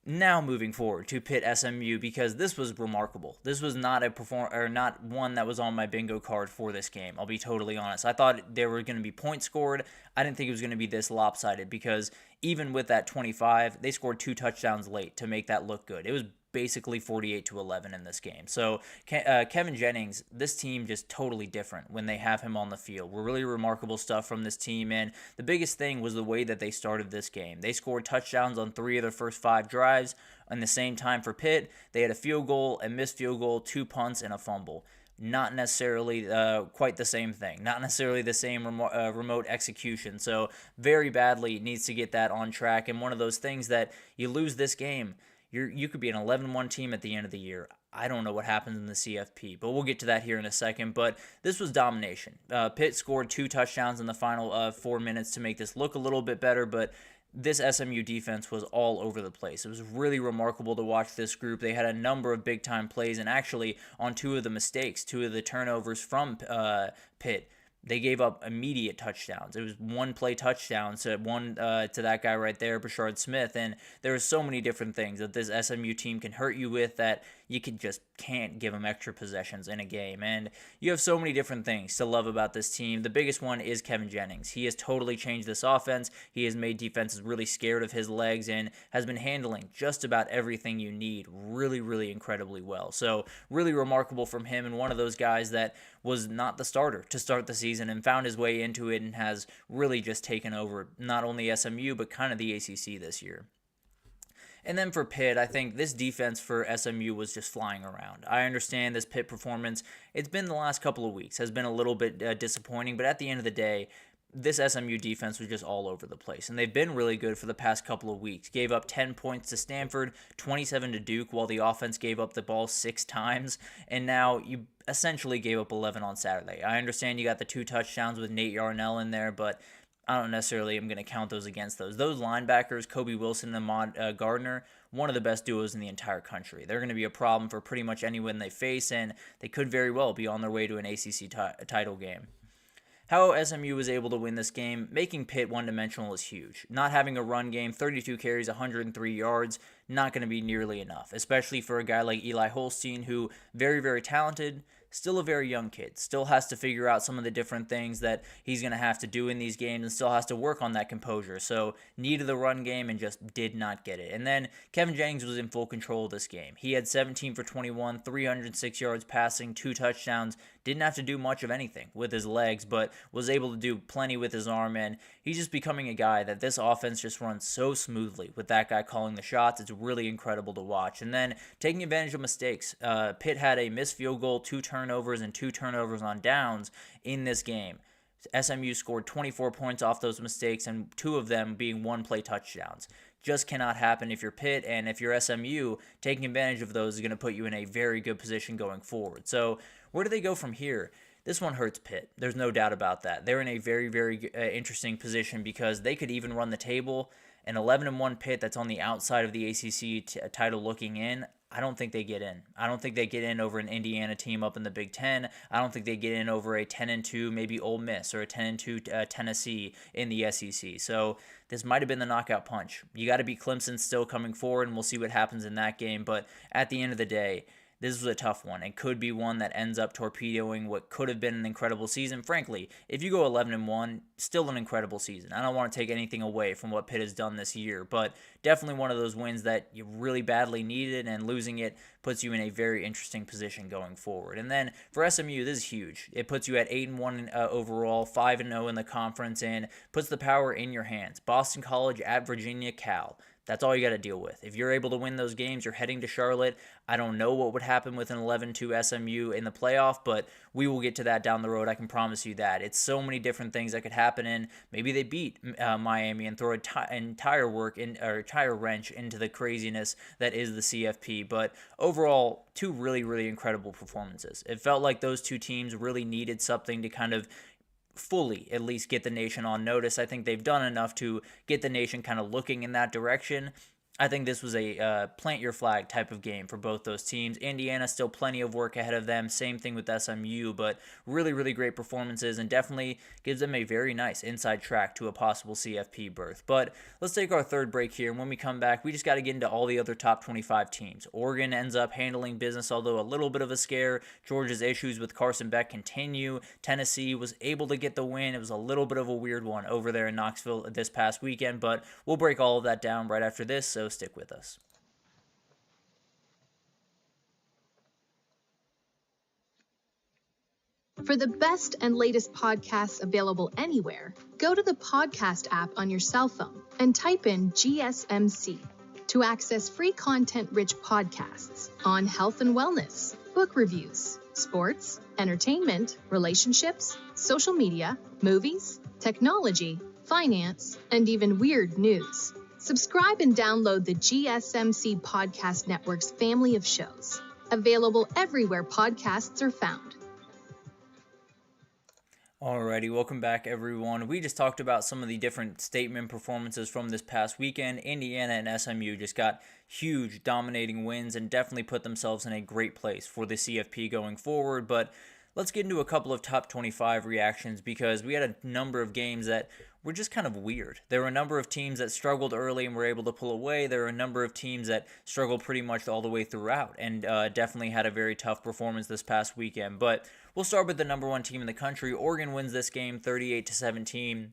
A: Now moving forward to Pitt SMU, because this was remarkable. This was not not one that was on my bingo card for this game. I'll be totally honest. I thought there were going to be points scored. I didn't think it was going to be this lopsided, because even with that 25, they scored 2 touchdowns late to make that look good. It was basically 48-11 in this game. So Kevin Jennings, this team just totally different when they have him on the field. Really remarkable stuff from this team, and the biggest thing was the way that they started this game. They scored touchdowns on 3 of their first 5 drives. In the same time for Pitt, they had a field goal, a missed field goal, 2 punts, and a fumble. Not necessarily quite the same thing. Not necessarily the same remote execution. So very badly needs to get that on track. And one of those things that you lose this game, you could be an 11-1 team at the end of the year. I don't know what happens in the CFP, but we'll get to that here in a second. But this was domination. Pitt scored 2 touchdowns in the final 4 minutes to make this look a little bit better, but this SMU defense was all over the place. It was really remarkable to watch this group. They had a number of big-time plays, and actually on 2 of the mistakes, 2 of the turnovers from Pitt, they gave up immediate touchdowns. It was 1-play touchdowns to that guy right there, Brashard Smith. And there are so many different things that this SMU team can hurt you with that you can't give them extra possessions in a game. And you have so many different things to love about this team. The biggest one is Kevin Jennings. He has totally changed this offense. He has made defenses really scared of his legs and has been handling just about everything you need really, really incredibly well. So really remarkable from him, and one of those guys that was not the starter to start the season and found his way into it and has really just taken over not only SMU but kind of the ACC this year. And then for Pitt, I think this defense for SMU was just flying around. I understand this Pitt performance, it's been the last couple of weeks, has been a little bit disappointing, but at the end of the day, this SMU defense was just all over the place, and they've been really good for the past couple of weeks. Gave up 10 points to Stanford, 27 to Duke, while the offense gave up the ball 6 times, and now you essentially gave up 11 on Saturday. I understand you got the 2 touchdowns with Nate Yarnell in there, but I don't necessarily am going to count those against those. Those linebackers, Kobe Wilson and Ahmad Gardner, one of the best duos in the entire country. They're going to be a problem for pretty much anyone they face, and they could very well be on their way to an ACC title game. How SMU was able to win this game, making Pitt one-dimensional is huge. Not having a run game, 32 carries, 103 yards, not going to be nearly enough, especially for a guy like Eli Holstein, who very, very talented, still a very young kid, still has to figure out some of the different things that he's going to have to do in these games and still has to work on that composure. So needed the run game and just did not get it. And then Kevin Jennings was in full control of this game. He had 17 for 21, 306 yards passing, 2 touchdowns, didn't have to do much of anything with his legs, but was able to do plenty with his arm, and he's just becoming a guy that this offense just runs so smoothly with that guy calling the shots. It's really incredible to watch. And then taking advantage of mistakes. Pitt had a missed field goal, 2 turnovers, and 2 turnovers on downs in this game. SMU scored 24 points off those mistakes, and 2 of them being one-play touchdowns. Just cannot happen if you're Pitt, and if you're SMU, taking advantage of those is going to put you in a very good position going forward. So where do they go from here? This one hurts Pitt. There's no doubt about that. They're in a very, very interesting position because they could even run the table. An 11-1 Pitt that's on the outside of the ACC title looking in, I don't think they get in. I don't think they get in over an Indiana team up in the Big Ten. I don't think they get in over a 10-2 maybe Ole Miss or a 10-2 Tennessee in the SEC. So this might have been the knockout punch. You got to beat Clemson still coming forward, and we'll see what happens in that game. But at the end of the day, this was a tough one. It could be one that ends up torpedoing what could have been an incredible season. Frankly, if you go 11-1, still an incredible season. I don't want to take anything away from what Pitt has done this year, but definitely one of those wins that you really badly needed, and losing it puts you in a very interesting position going forward. And then for SMU, this is huge. It puts you at 8-1 overall, 5-0 in the conference, and puts the power in your hands. Boston College at Virginia, Cal. That's all you got to deal with. If you're able to win those games, you're heading to Charlotte. I don't know what would happen with an 11-2 SMU in the playoff, but we will get to that down the road. I can promise you that. It's so many different things that could happen in. Maybe they beat Miami and throw an entire wrench into the craziness that is the CFP. But overall, 2 really, really incredible performances. It felt like those 2 teams really needed something to kind of fully at least get the nation on notice. I think they've done enough to get the nation kind of looking in that direction. I think this was a plant your flag type of game for both those teams. Indiana still plenty of work ahead of them. Same thing with SMU, but really, really great performances and definitely gives them a very nice inside track to a possible CFP berth. But let's take our third break here, and when we come back, we just got to get into all the other top 25 teams. Oregon ends up handling business, although a little bit of a scare. Georgia's issues with Carson Beck continue. Tennessee was able to get the win. It was a little bit of a weird one over there in Knoxville this past weekend, but we'll break all of that down right after this, so stick with us.
E: For the best and latest podcasts available anywhere, go to the podcast app on your cell phone and type in GSMC to access free content-rich podcasts on health and wellness, book reviews, sports, entertainment, relationships, social media, movies, technology, finance, and even weird news. Subscribe and download the GSMC Podcast Network's family of shows, available everywhere podcasts are found.
A: Alrighty, welcome back everyone. We just talked about some of the different statement performances from this past weekend. Indiana and SMU just got huge dominating wins and definitely put themselves in a great place for the CFP going forward. But let's get into a couple of top 25 reactions because we had a number of games that were just kind of weird. There were a number of teams that struggled early and were able to pull away. There were a number of teams that struggled pretty much all the way throughout and definitely had a very tough performance this past weekend. But we'll start with the number 1 team in the country. Oregon wins this game 38-17.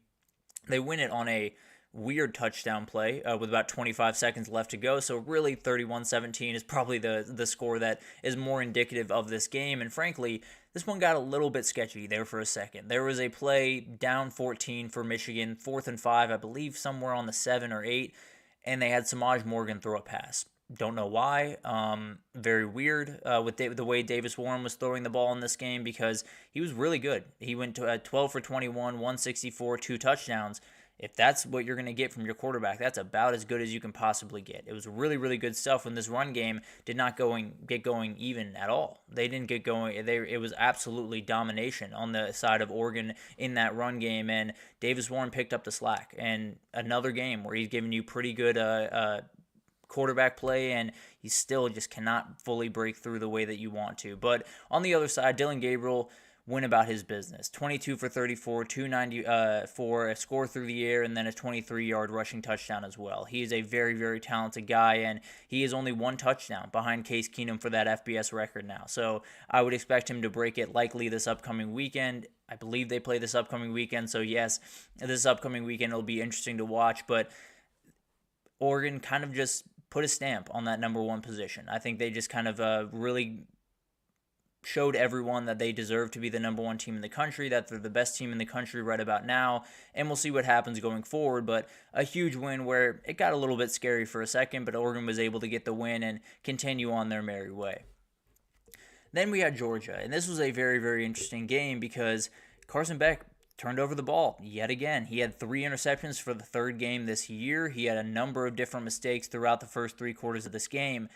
A: They win it on a weird touchdown play with about 25 seconds left to go. So really 31-17 is probably the score that is more indicative of this game. And frankly, this one got a little bit sketchy there for a second. There was a play down 14 for Michigan, 4th and 5, I believe somewhere on the 7 or 8, and they had Samaj Morgan throw a pass. Don't know why. Very weird with the way Davis Warren was throwing the ball in this game because he was really good. He went to 12 for 21, 164, 2 touchdowns. If that's what you're going to get from your quarterback, that's about as good as you can possibly get. It was really, really good stuff when this run game did not get going even at all. They didn't get going. It was absolutely domination on the side of Oregon in that run game, and Davis Warren picked up the slack. And another game where he's giving you pretty good quarterback play, and he still just cannot fully break through the way that you want to. But on the other side, Dillon Gabriel went about his business. 22 for 34, 294, a score through the air, and then a 23-yard rushing touchdown as well. He is a very, very talented guy, and he is only one touchdown behind Case Keenum for that FBS record now. So I would expect him to break it likely this upcoming weekend. I believe they play this upcoming weekend, so yes, this upcoming weekend it'll be interesting to watch, but Oregon kind of just put a stamp on that number one position. I think they just kind of really showed everyone that they deserve to be the number one team in the country, that they're the best team in the country right about now, and we'll see what happens going forward. But a huge win where it got a little bit scary for a second, but Oregon was able to get the win and continue on their merry way. Then we had Georgia, and this was a very, very interesting game because Carson Beck turned over the ball yet again. He had 3 interceptions for the third game this year. He had a number of different mistakes throughout the first 3 quarters of this game.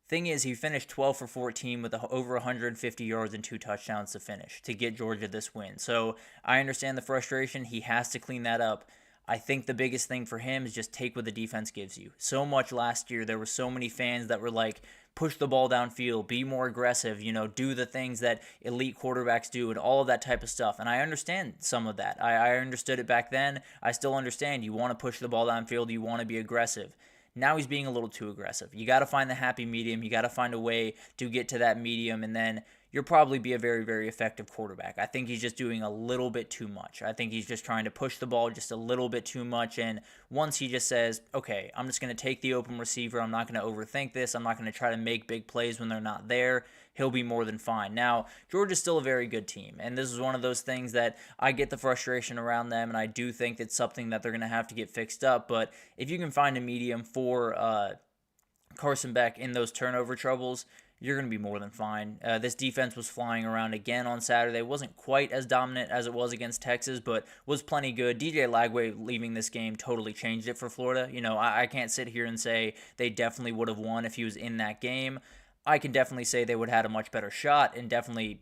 A: Thing is, he finished 12 for 14 with over 150 yards and 2 touchdowns to finish to get Georgia this win. So I understand the frustration. He has to clean that up. I think the biggest thing for him is just take what the defense gives you. So much last year, there were so many fans that were like, push the ball downfield, be more aggressive, do the things that elite quarterbacks do and all of that type of stuff. And I understand some of that. I understood it back then. I still understand. You want to push the ball downfield. You want to be aggressive. Now he's being a little too aggressive. You got to find the happy medium. You got to find a way to get to that medium, and then you'll probably be a very, very effective quarterback. I think he's just doing a little bit too much. I think he's just trying to push the ball just a little bit too much, and once he just says, okay, I'm just going to take the open receiver, I'm not going to overthink this, I'm not going to try to make big plays when they're not there, he'll be more than fine. Now, Georgia's still a very good team, and this is one of those things that I get the frustration around them, and I do think it's something that they're going to have to get fixed up, but if you can find a medium for Carson Beck in those turnover troubles, you're going to be more than fine. This defense was flying around again on Saturday. It wasn't quite as dominant as it was against Texas, but was plenty good. DJ Lagway leaving this game totally changed it for Florida. I can't sit here and say they definitely would have won if he was in that game. I can definitely say they would have had a much better shot and definitely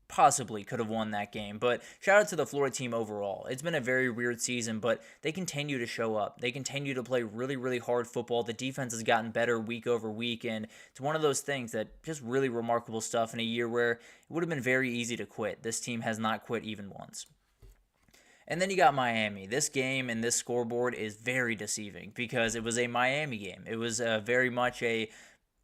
A: possibly could have won that game. But shout out to the Florida team overall. It's been a very weird season, but they continue to show up. They continue to play really, really hard football. The defense has gotten better week over week, and it's one of those things that just really remarkable stuff in a year where it would have been very easy to quit. This team has not quit even once. And then you got Miami. This game and this scoreboard is very deceiving because it was a Miami game. It was very much a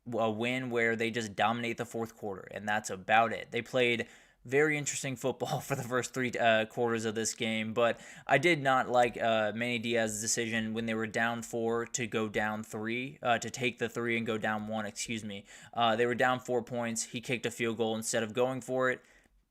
A: win where they just dominate the fourth quarter, and that's about it. They played very interesting football for the first 3 quarters of this game, but I did not like Manny Diaz's decision when they were down 4 to go down 3, to take the 3 and go down 1, They were down 4 points. He kicked a field goal instead of going for it.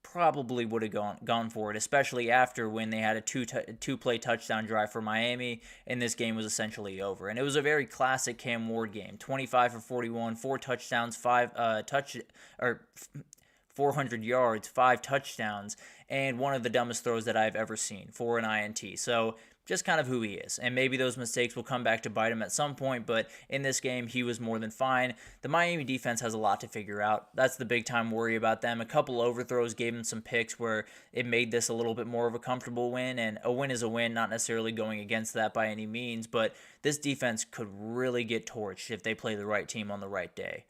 A: Probably would have gone for it, especially after when they had a two-play touchdown drive for Miami, and this game was essentially over. And it was a very classic Cam Ward game. 25 for 41, 4 touchdowns, 400 yards, 5 touchdowns, and one of the dumbest throws that I've ever seen for an INT. So just kind of who he is. And maybe those mistakes will come back to bite him at some point, but in this game, he was more than fine. The Miami defense has a lot to figure out. That's the big-time worry about them. A couple overthrows gave him some picks where it made this a little bit more of a comfortable win, and a win is a win, not necessarily going against that by any means, but this defense could really get torched if they play the right team on the right day.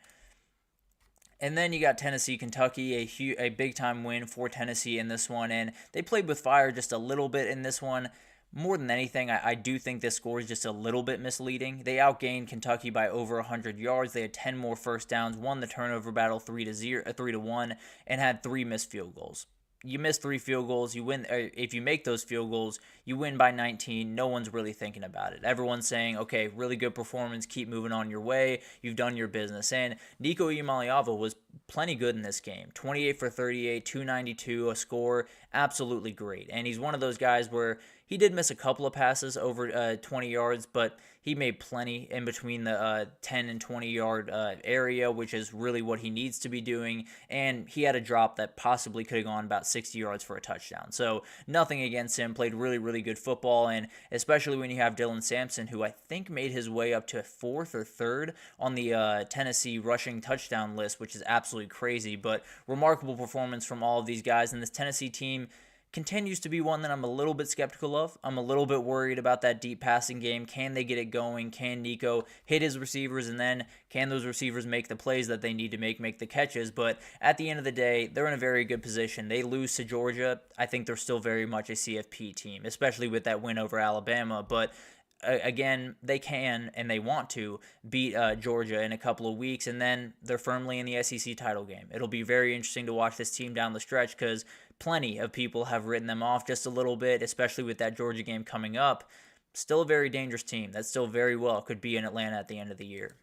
A: And then you got Tennessee, Kentucky, a big-time win for Tennessee in this one, and they played with fire just a little bit in this one. More than anything, I do think this score is just a little bit misleading. They outgained Kentucky by over 100 yards. They had 10 more first downs, won the turnover battle 3-1, and had 3 missed field goals. You miss 3 field goals, you win. If you make those field goals, you win by 19. No one's really thinking about it. Everyone's saying, okay, really good performance, keep moving on your way. You've done your business. And Nico Iamaleava was plenty good in this game. 28 for 38, 292, a score absolutely great. And he's one of those guys where He did miss a couple of passes over 20 yards, but he made plenty in between the 10 and 20-yard area, which is really what he needs to be doing. And he had a drop that possibly could have gone about 60 yards for a touchdown. So nothing against him. Played really, really good football, and especially when you have Dylan Sampson, who I think made his way up to 4th or 3rd on the Tennessee rushing touchdown list, which is absolutely crazy. But remarkable performance from all of these guys, and this Tennessee team continues to be one that I'm a little bit skeptical of. I'm a little bit worried about that deep passing game. Can they get it going? Can Nico hit his receivers? And then can those receivers make the plays that they need to make the catches? But at the end of the day, they're in a very good position. They lose to Georgia. I think they're still very much a CFP team, especially with that win over Alabama. But again, they can and they want to beat Georgia in a couple of weeks, and then they're firmly in the SEC title game. It'll be very interesting to watch this team down the stretch because plenty of people have written them off just a little bit, especially with that Georgia game coming up. Still a very dangerous team that still very well could be in Atlanta at the end of the year.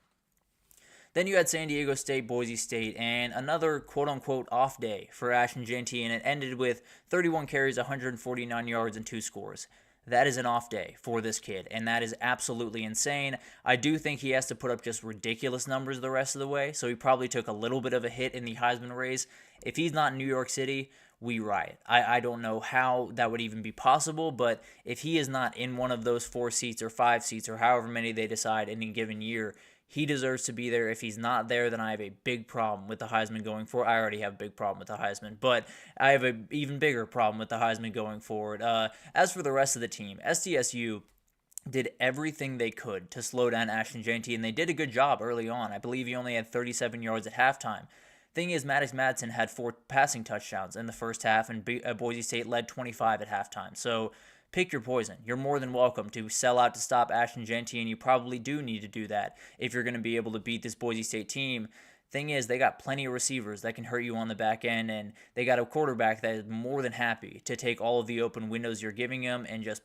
A: Then you had San Diego State, Boise State, and another quote-unquote off day for Ashton Jeanty, and it ended with 31 carries, 149 yards, and 2 scores. That is an off day for this kid, and that is absolutely insane. I do think he has to put up just ridiculous numbers the rest of the way, so he probably took a little bit of a hit in the Heisman race. If he's not in New York City, we riot. I don't know how that would even be possible, but if he is not in one of those 4 seats or 5 seats or however many they decide in a given year, he deserves to be there. If he's not there, then I have a big problem with the Heisman going forward. I already have a big problem with the Heisman, but I have an even bigger problem with the Heisman going forward. As for the rest of the team, SDSU did everything they could to slow down Ashton Jeanty, and they did a good job early on. I believe he only had 37 yards at halftime. Thing is, Maddox Madsen had 4 passing touchdowns in the first half, and Boise State led 25 at halftime. So pick your poison. You're more than welcome to sell out to stop Ashton Jeanty, and you probably do need to do that if you're going to be able to beat this Boise State team. Thing is, they got plenty of receivers that can hurt you on the back end, and they got a quarterback that is more than happy to take all of the open windows you're giving him and just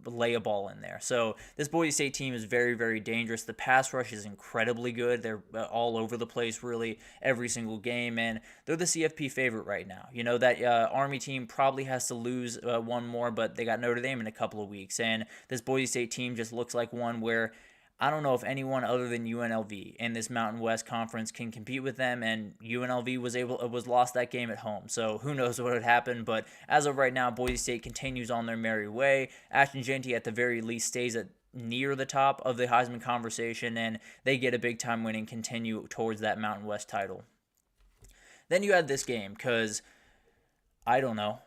A: lay a ball in there. So this Boise State team is very, very dangerous. The pass rush is incredibly good. They're all over the place, really, every single game, and they're the CFP favorite right now. You know, that Army team probably has to lose one more, but they got Notre Dame in a couple of weeks, and this Boise State team just looks like one where I don't know if anyone other than UNLV in this Mountain West Conference can compete with them, and UNLV was lost that game at home, so who knows what would happen. But as of right now, Boise State continues on their merry way. Ashton Jeanty at the very least stays at near the top of the Heisman conversation, and they get a big-time win and continue towards that Mountain West title. Then you had this game, because I don't know,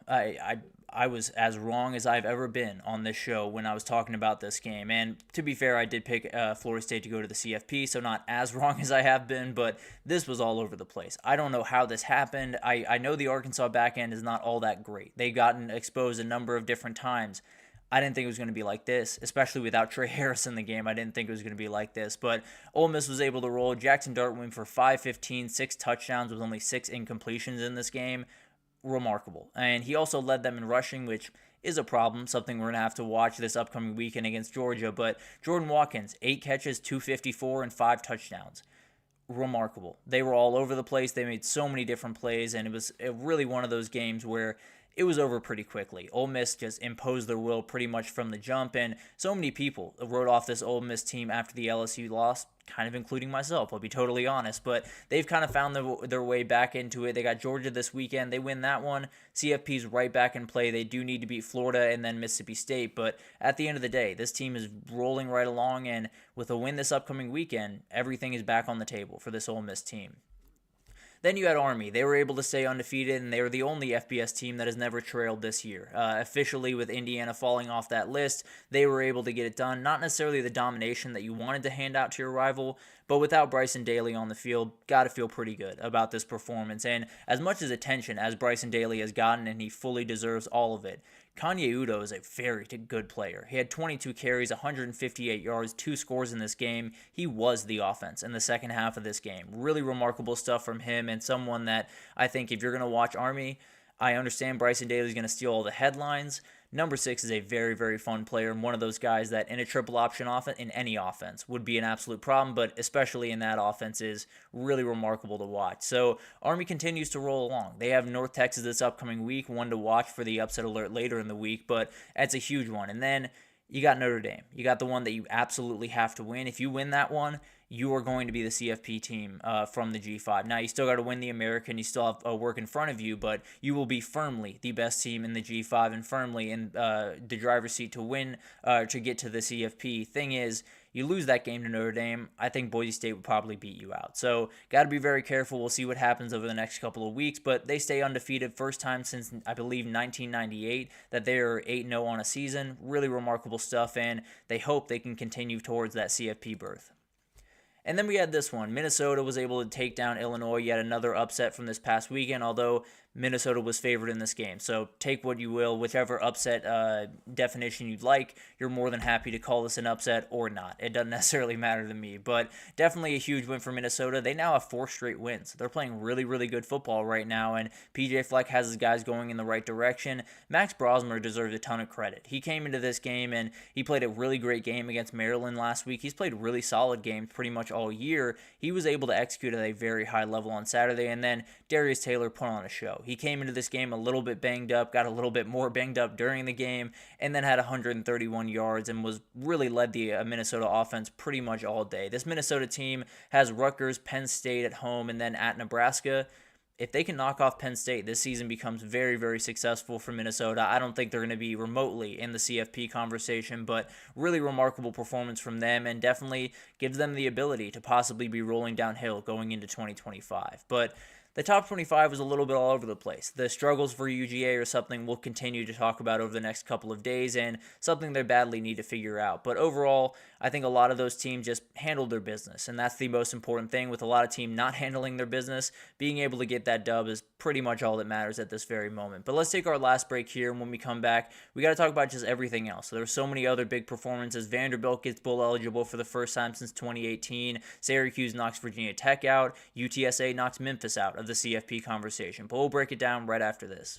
A: I was as wrong as I've ever been on this show when I was talking about this game. And to be fair, I did pick Florida State to go to the CFP, so not as wrong as I have been, but this was all over the place. I don't know how this happened. I know the Arkansas back end is not all that great. They gotten exposed a number of different times. I didn't think it was going to be like this, especially without Trey Harris in the game. I didn't think it was going to be like this, but Ole Miss was able to roll. Jackson Dart went for 515, 6 touchdowns with only 6 incompletions in this game. Remarkable. And he also led them in rushing, which is a problem, something we're going to have to watch this upcoming weekend against Georgia. But Jordan Watkins, 8 catches, 254, and 5 touchdowns. Remarkable. They were all over the place. They made so many different plays, and it was really one of those games where it was over pretty quickly. Ole Miss just imposed their will pretty much from the jump, and so many people wrote off this Ole Miss team after the LSU loss, kind of including myself, I'll be totally honest, but they've kind of found their way back into it. They got Georgia this weekend. They win that one. CFP's right back in play. They do need to beat Florida and then Mississippi State, but at the end of the day, this team is rolling right along, and with a win this upcoming weekend, everything is back on the table for this Ole Miss team. Then you had Army. They were able to stay undefeated, and they were the only FBS team that has never trailed this year. Officially, with Indiana falling off that list, they were able to get it done. Not necessarily the domination that you wanted to hand out to your rival, but without Bryson Daly on the field, got to feel pretty good about this performance. And as much as attention as Bryson Daly has gotten, and he fully deserves all of it, Kanye Udoh is a very good player. He had 22 carries, 158 yards, 2 scores in this game. He was the offense in the second half of this game. Really remarkable stuff from him, and someone that I think if you're going to watch Army, I understand Bryson Daly is going to steal all the headlines, Number 6 is a very, very fun player and one of those guys that in a triple option offense, in any offense, would be an absolute problem, but especially in that offense is really remarkable to watch. So Army continues to roll along. They have North Texas this upcoming week, one to watch for the upset alert later in the week, but that's a huge one. And then you got Notre Dame. You got the one that you absolutely have to win. If you win that one, you are going to be the CFP team from the G5. Now, you still got to win the American. You still have work in front of you, but you will be firmly the best team in the G5 and firmly in the driver's seat to win, to get to the CFP. Thing is, you lose that game to Notre Dame, I think Boise State would probably beat you out. So, got to be very careful. We'll see what happens over the next couple of weeks, but they stay undefeated. First time since, I believe, 1998 that they are 8-0 on a season. Really remarkable stuff, and they hope they can continue towards that CFP berth. And then we had this one. Minnesota was able to take down Illinois, yet another upset from this past weekend, although Minnesota was favored in this game. So take what you will, whichever upset definition you'd like. You're more than happy to call this an upset or not. It doesn't necessarily matter to me, but definitely a huge win for Minnesota. They now have 4 straight wins. They're playing really, really good football right now, and PJ Fleck has his guys going in the right direction. Max Brosmer deserves a ton of credit. He came into this game, and he played a really great game against Maryland last week. He's played really solid games pretty much all year. He was able to execute at a very high level on Saturday, and then Darius Taylor put on a show. He came into this game a little bit banged up, got a little bit more banged up during the game, and then had 131 yards and was really led the Minnesota offense pretty much all day. This Minnesota team has Rutgers, Penn State at home, and then at Nebraska. If they can knock off Penn State, this season becomes very, very successful for Minnesota. I don't think they're going to be remotely in the CFP conversation, but really remarkable performance from them and definitely gives them the ability to possibly be rolling downhill going into 2025. But the top 25 was a little bit all over the place. The struggles for UGA are something we'll continue to talk about over the next couple of days and something they badly need to figure out. But overall, I think a lot of those teams just handled their business, and that's the most important thing. With a lot of teams not handling their business, being able to get that dub is pretty much all that matters at this very moment. But let's take our last break here, and when we come back, we got to talk about just everything else. So there were so many other big performances. Vanderbilt gets bowl eligible for the first time since 2018. Syracuse knocks Virginia Tech out. UTSA knocks Memphis out of the CFP conversation. But we'll break it down right after this.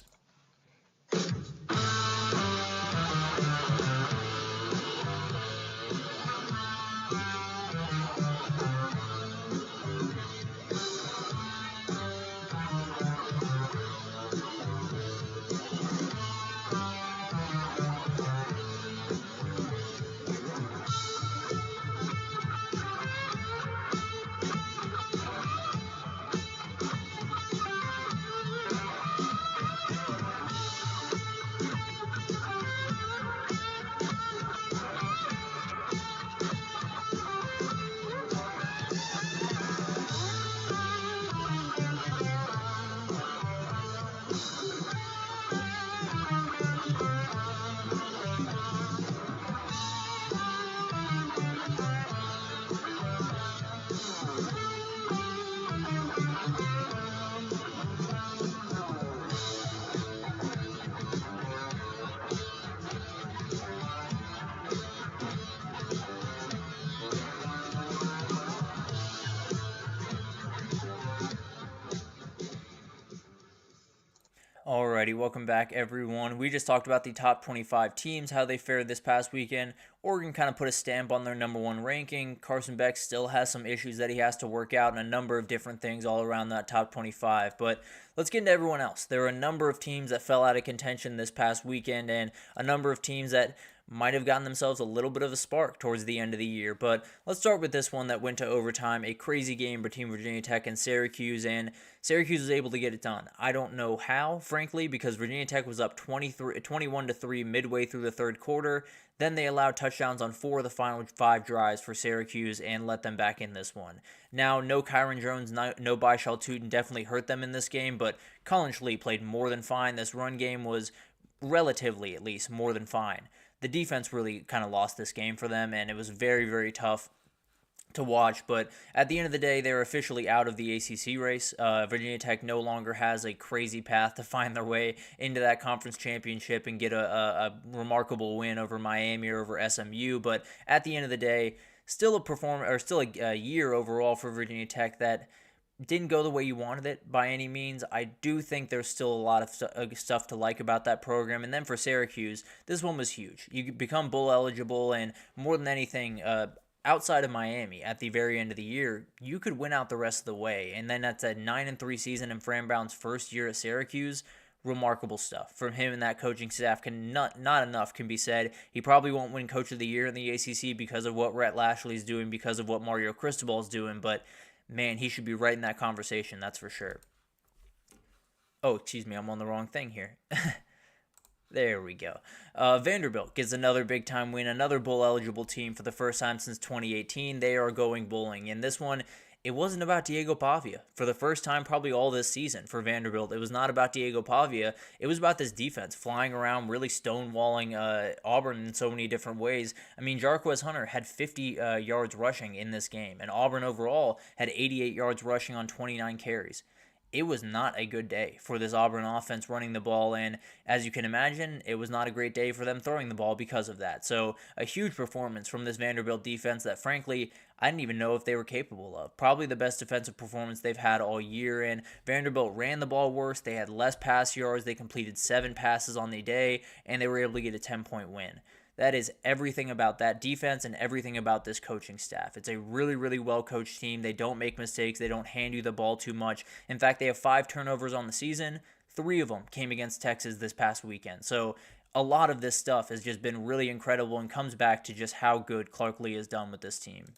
A: Alrighty, welcome back everyone. We just talked about the top 25 teams, how they fared this past weekend. Oregon kind of put a stamp on their number 1 ranking. Carson Beck still has some issues that he has to work out and a number of different things all around that top 25. But let's get into everyone else. There are a number of teams that fell out of contention this past weekend and a number of teams that might have gotten themselves a little bit of a spark towards the end of the year. But let's start with this one that went to overtime, a crazy game between Virginia Tech and Syracuse was able to get it done. I don't know how, frankly, because Virginia Tech was up 21-3 midway through the third quarter. Then they allowed touchdowns on 4 of the final 5 drives for Syracuse and let them back in this one. Now, no Kyron Jones, no Baishal Tootin definitely hurt them in this game, but Cullen Schlee played more than fine. This run game was relatively, at least, more than fine. The defense really kind of lost this game for them, and it was very, very tough to watch. But at the end of the day, they're officially out of the ACC race. Virginia Tech no longer has a crazy path to find their way into that conference championship and get a remarkable win over Miami or over SMU. But at the end of the day, still a year overall for Virginia Tech that didn't go the way you wanted it by any means. I do think there's still a lot of stuff to like about that program. And then for Syracuse, this one was huge. You become bowl eligible, and more than anything, outside of Miami at the very end of the year, you could win out the rest of the way. And then that's a 9-3 season in Fran Brown's first year at Syracuse. Remarkable stuff from him, and that coaching staff. Not enough can be said. He probably won't win Coach of the Year in the ACC because of what Rhett Lashley's doing, because of what Mario Cristobal's doing, but man, he should be right in that conversation, that's for sure. Oh, excuse me, I'm on the wrong thing here. There we go. Vanderbilt gets another big-time win, another bowl-eligible team for the first time since 2018. They are going bowling, and this one, it wasn't about Diego Pavia. For the first time probably all this season for Vanderbilt, it was not about Diego Pavia. It was about this defense flying around, really stonewalling Auburn in so many different ways. I mean, Jarquez Hunter had 50 yards rushing in this game, and Auburn overall had 88 yards rushing on 29 carries. It was not a good day for this Auburn offense running the ball, and as you can imagine, it was not a great day for them throwing the ball because of that. So a huge performance from this Vanderbilt defense that, frankly, I didn't even know if they were capable of. Probably the best defensive performance they've had all year, and Vanderbilt ran the ball worse. They had less pass yards. They completed 7 passes on the day, and they were able to get a 10-point win. That is everything about that defense and everything about this coaching staff. It's a really, really well-coached team. They don't make mistakes. They don't hand you the ball too much. In fact, they have 5 turnovers on the season. 3 of them came against Texas this past weekend. So a lot of this stuff has just been really incredible and comes back to just how good Clark Lee has done with this team.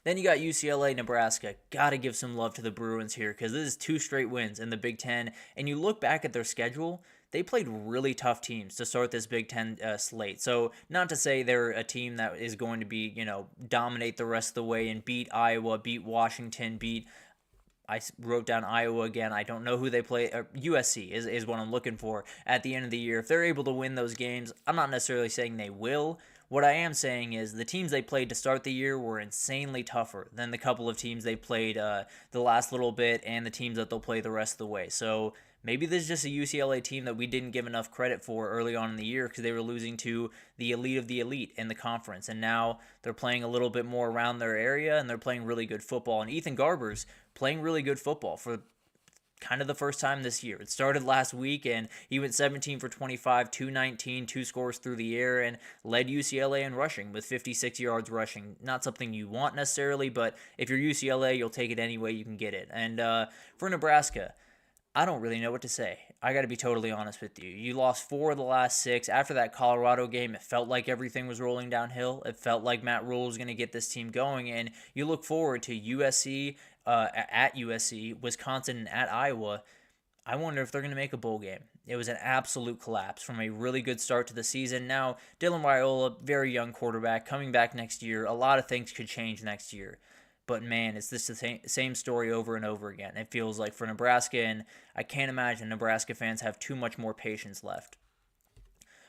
A: Then you got UCLA, Nebraska. Got to give some love to the Bruins here because this is 2 straight wins in the Big Ten. And you look back at their schedule, they played really tough teams to start this Big Ten slate. So not to say they're a team that is going to be, dominate the rest of the way and beat Iowa, beat Washington, I wrote down Iowa again. I don't know who they play. USC is what I'm looking for at the end of the year. If they're able to win those games, I'm not necessarily saying they will. What I am saying is the teams they played to start the year were insanely tougher than the couple of teams they played the last little bit and the teams that they'll play the rest of the way. So maybe this is just a UCLA team that we didn't give enough credit for early on in the year because they were losing to the elite of the elite in the conference. And now they're playing a little bit more around their area and they're playing really good football. And Ethan Garber's playing really good football for kind of the first time this year. It started last week, and he went 17 for 25, 219, 2 scores through the air, and led UCLA in rushing with 56 yards rushing. Not something you want necessarily, but if you're UCLA, you'll take it any way you can get it. And for Nebraska, I don't really know what to say. I got to be totally honest with you. You lost 4 of the last 6. After that Colorado game, it felt like everything was rolling downhill. It felt like Matt Rhule was going to get this team going, and you look forward to USC, at USC, Wisconsin, and at Iowa. I wonder if they're going to make a bowl game. It was an absolute collapse from a really good start to the season. Now, Dylan Raiola, very young quarterback, coming back next year. A lot of things could change next year. But man, it's this the same story over and over again. It feels like for Nebraska, and I can't imagine Nebraska fans have too much more patience left.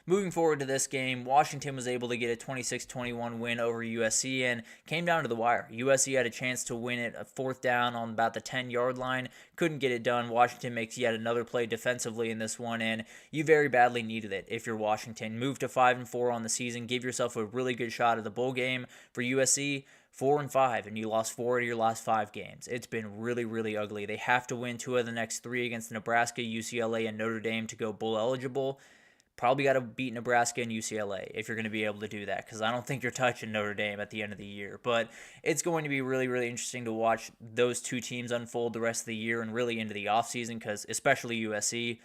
A: Moving forward to this game, Washington was able to get a 26-21 win over USC and came down to the wire. USC had a chance to win it, a 4th down on about the 10-yard line. Couldn't get it done. Washington makes yet another play defensively in this one, and you very badly needed it if you're Washington. Move to 5-4 on the season. Give yourself a really good shot at the bowl game. For USC, 4-5, and you lost 4 of your last 5 games. It's been really, really ugly. They have to win 2 of the next 3 against Nebraska, UCLA, and Notre Dame to go bowl eligible. Probably got to beat Nebraska and UCLA if you're going to be able to do that, because I don't think you're touching Notre Dame at the end of the year. But it's going to be really, really interesting to watch those 2 teams unfold the rest of the year and really into the offseason, because especially USC,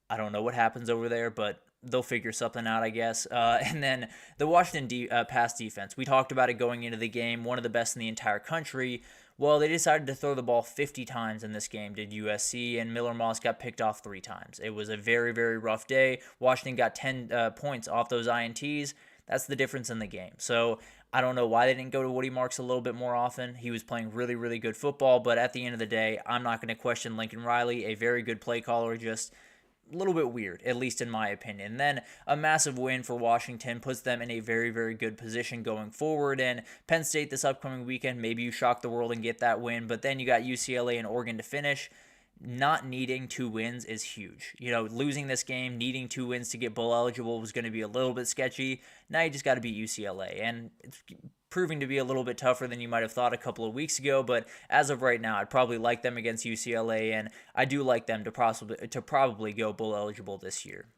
A: I don't know what happens over there, but they'll figure something out, I guess. And then the Washington pass defense. We talked about it going into the game, one of the best in the entire country. Well, they decided to throw the ball 50 times in this game, did USC, and Miller Moss got picked off 3 times. It was a very, very rough day. Washington got 10 points off those INTs. That's the difference in the game. So I don't know why they didn't go to Woody Marks a little bit more often. He was playing really, really good football, but at the end of the day, I'm not going to question Lincoln Riley, a very good play caller, just a little bit weird, at least in my opinion. Then a massive win for Washington puts them in a very, very good position going forward. And Penn State this upcoming weekend, maybe you shock the world and get that win, but then you got UCLA and Oregon to finish. not needing 2 wins is huge. Losing this game, needing 2 wins to get bowl eligible was going to be a little bit sketchy. Now you just got to beat UCLA, and it's proving to be a little bit tougher than you might have thought a couple of weeks ago, but as of right now, I'd probably like them against UCLA, and I do like them to probably go bowl eligible this year.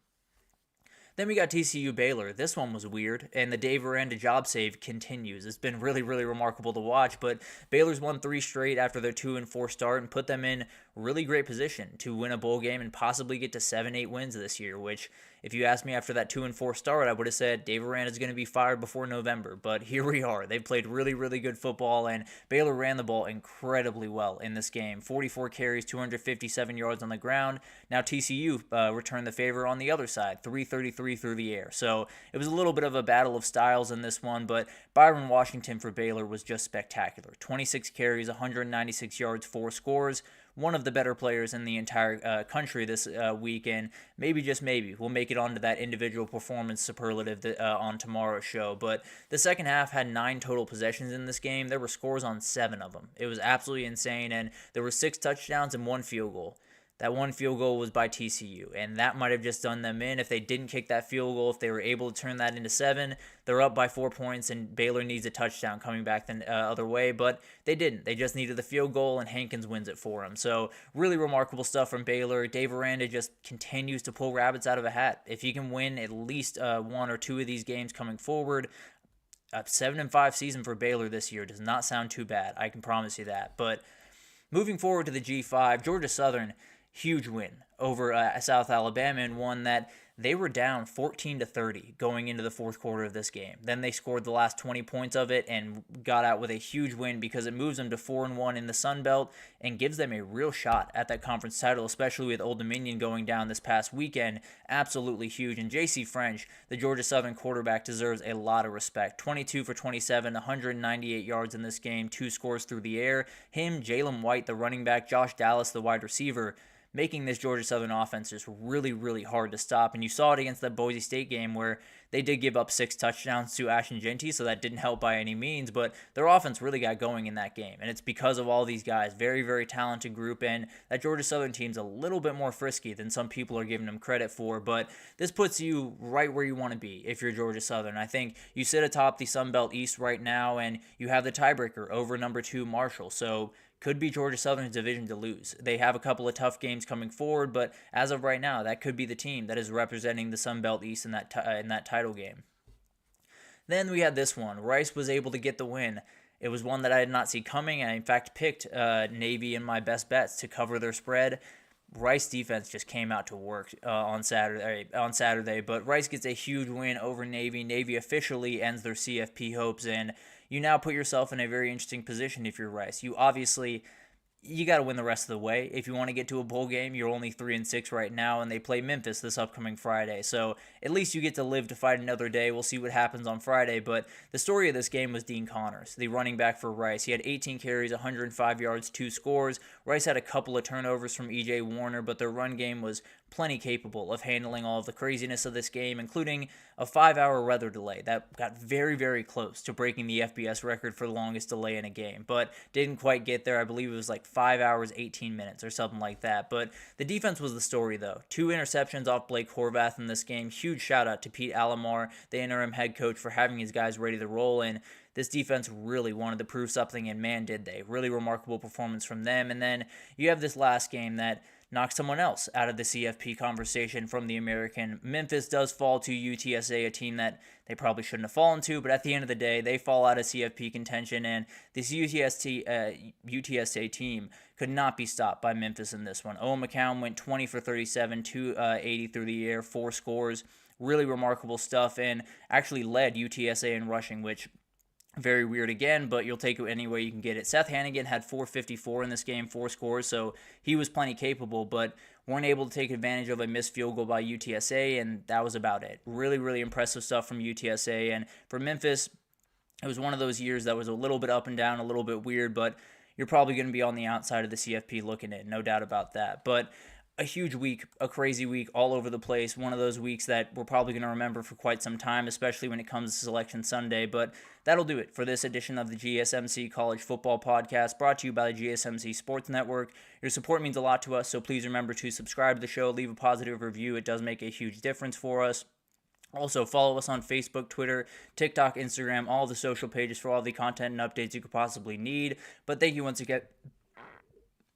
A: Then we got TCU Baylor. This one was weird, and the Dave Aranda job save continues. It's been really, really remarkable to watch, but Baylor's won 3 straight after their 2-4 start and put them in really great position to win a bowl game and possibly get to 7-8 wins this year, which, if you asked me after that 2-4 start, I would have said Dave Aranda's going to be fired before November, but here we are. They played really, really good football, and Baylor ran the ball incredibly well in this game. 44 carries, 257 yards on the ground. Now TCU returned the favor on the other side, 333 through the air. So it was a little bit of a battle of styles in this one, but Byron Washington for Baylor was just spectacular. 26 carries, 196 yards, 4 scores. One of the better players in the entire country this week, and maybe, just maybe, we'll make it onto that individual performance superlative on tomorrow's show. But the second half had 9 total possessions in this game. There were scores on 7 of them. It was absolutely insane, and there were 6 touchdowns and 1 field goal. That 1 field goal was by TCU, and that might have just done them in. If they didn't kick that field goal, if they were able to turn that into 7, they're up by 4 points, and Baylor needs a touchdown coming back the other way, but they didn't. They just needed the field goal, and Hankins wins it for them. So really remarkable stuff from Baylor. Dave Aranda just continues to pull rabbits out of a hat. If he can win at least 1 or 2 of these games coming forward, a 7-5 season for Baylor this year does not sound too bad. I can promise you that. But moving forward to the G5, Georgia Southern, huge win over South Alabama, and one that they were down 14-30 going into the fourth quarter of this game. Then they scored the last 20 points of it and got out with a huge win because it moves them to 4-1 in the Sun Belt and gives them a real shot at that conference title, especially with Old Dominion going down this past weekend. Absolutely huge. And J.C. French, the Georgia Southern quarterback, deserves a lot of respect. 22 for 27, 198 yards in this game, 2 scores through the air. Him, Jalen White, the running back, Josh Dallas, the wide receiver, making this Georgia Southern offense just really, really hard to stop. And you saw it against that Boise State game where they did give up 6 touchdowns to Ashton Genty, so that didn't help by any means, but their offense really got going in that game. And it's because of all these guys. Very, very talented group, and that Georgia Southern team's a little bit more frisky than some people are giving them credit for, but this puts you right where you want to be if you're Georgia Southern. I think you sit atop the Sun Belt East right now, and you have the tiebreaker over number 2 Marshall, so could be Georgia Southern's division to lose. They have a couple of tough games coming forward, but as of right now, that could be the team that is representing the Sun Belt East in that title game. Then we had this one. Rice was able to get the win. It was one that I did not see coming. I, in fact, picked Navy in my best bets to cover their spread. Rice defense just came out to work on Saturday, but Rice gets a huge win over Navy. Navy officially ends their CFP hopes, and you now put yourself in a very interesting position if you're Rice. You got to win the rest of the way. If you want to get to a bowl game, you're only 3-6 right now, and they play Memphis this upcoming Friday. So at least you get to live to fight another day. We'll see what happens on Friday. But the story of this game was Dean Connors, the running back for Rice. He had 18 carries, 105 yards, 2 scores. Rice had a couple of turnovers from E.J. Warner, but their run game was plenty capable of handling all of the craziness of this game, including a 5-hour weather delay that got very, very close to breaking the FBS record for the longest delay in a game, but didn't quite get there. I believe it was like 5 hours, 18 minutes or something like that. But the defense was the story, though. 2 interceptions off Blake Horvath in this game. Huge shout out to Pete Alomar, the interim head coach, for having his guys ready to roll, and this defense really wanted to prove something, and man, did they. Really remarkable performance from them. And then you have this last game that knocked someone else out of the CFP conversation from the American. Memphis does fall to UTSA, a team that they probably shouldn't have fallen to, but at the end of the day, they fall out of CFP contention, and this UTSA team could not be stopped by Memphis in this one. Owen McCown went 20 for 37, 280 through the air, 4 scores. Really remarkable stuff, and actually led UTSA in rushing, which very weird again, but you'll take it any way you can get it. Seth Hannigan had 454 in this game, 4 scores, so he was plenty capable, but weren't able to take advantage of a missed field goal by UTSA, and that was about it. Really, really impressive stuff from UTSA, and for Memphis, it was one of those years that was a little bit up and down, a little bit weird, but you're probably going to be on the outside of the CFP looking in, no doubt about that. But a huge week, a crazy week, all over the place. One of those weeks that we're probably going to remember for quite some time, especially when it comes to Selection Sunday. But that'll do it for this edition of the GSMC College Football Podcast, brought to you by the GSMC Sports Network. Your support means a lot to us, so please remember to subscribe to the show, leave a positive review. It does make a huge difference for us. Also, follow us on Facebook, Twitter, TikTok, Instagram, all the social pages for all the content and updates you could possibly need. But thank you once again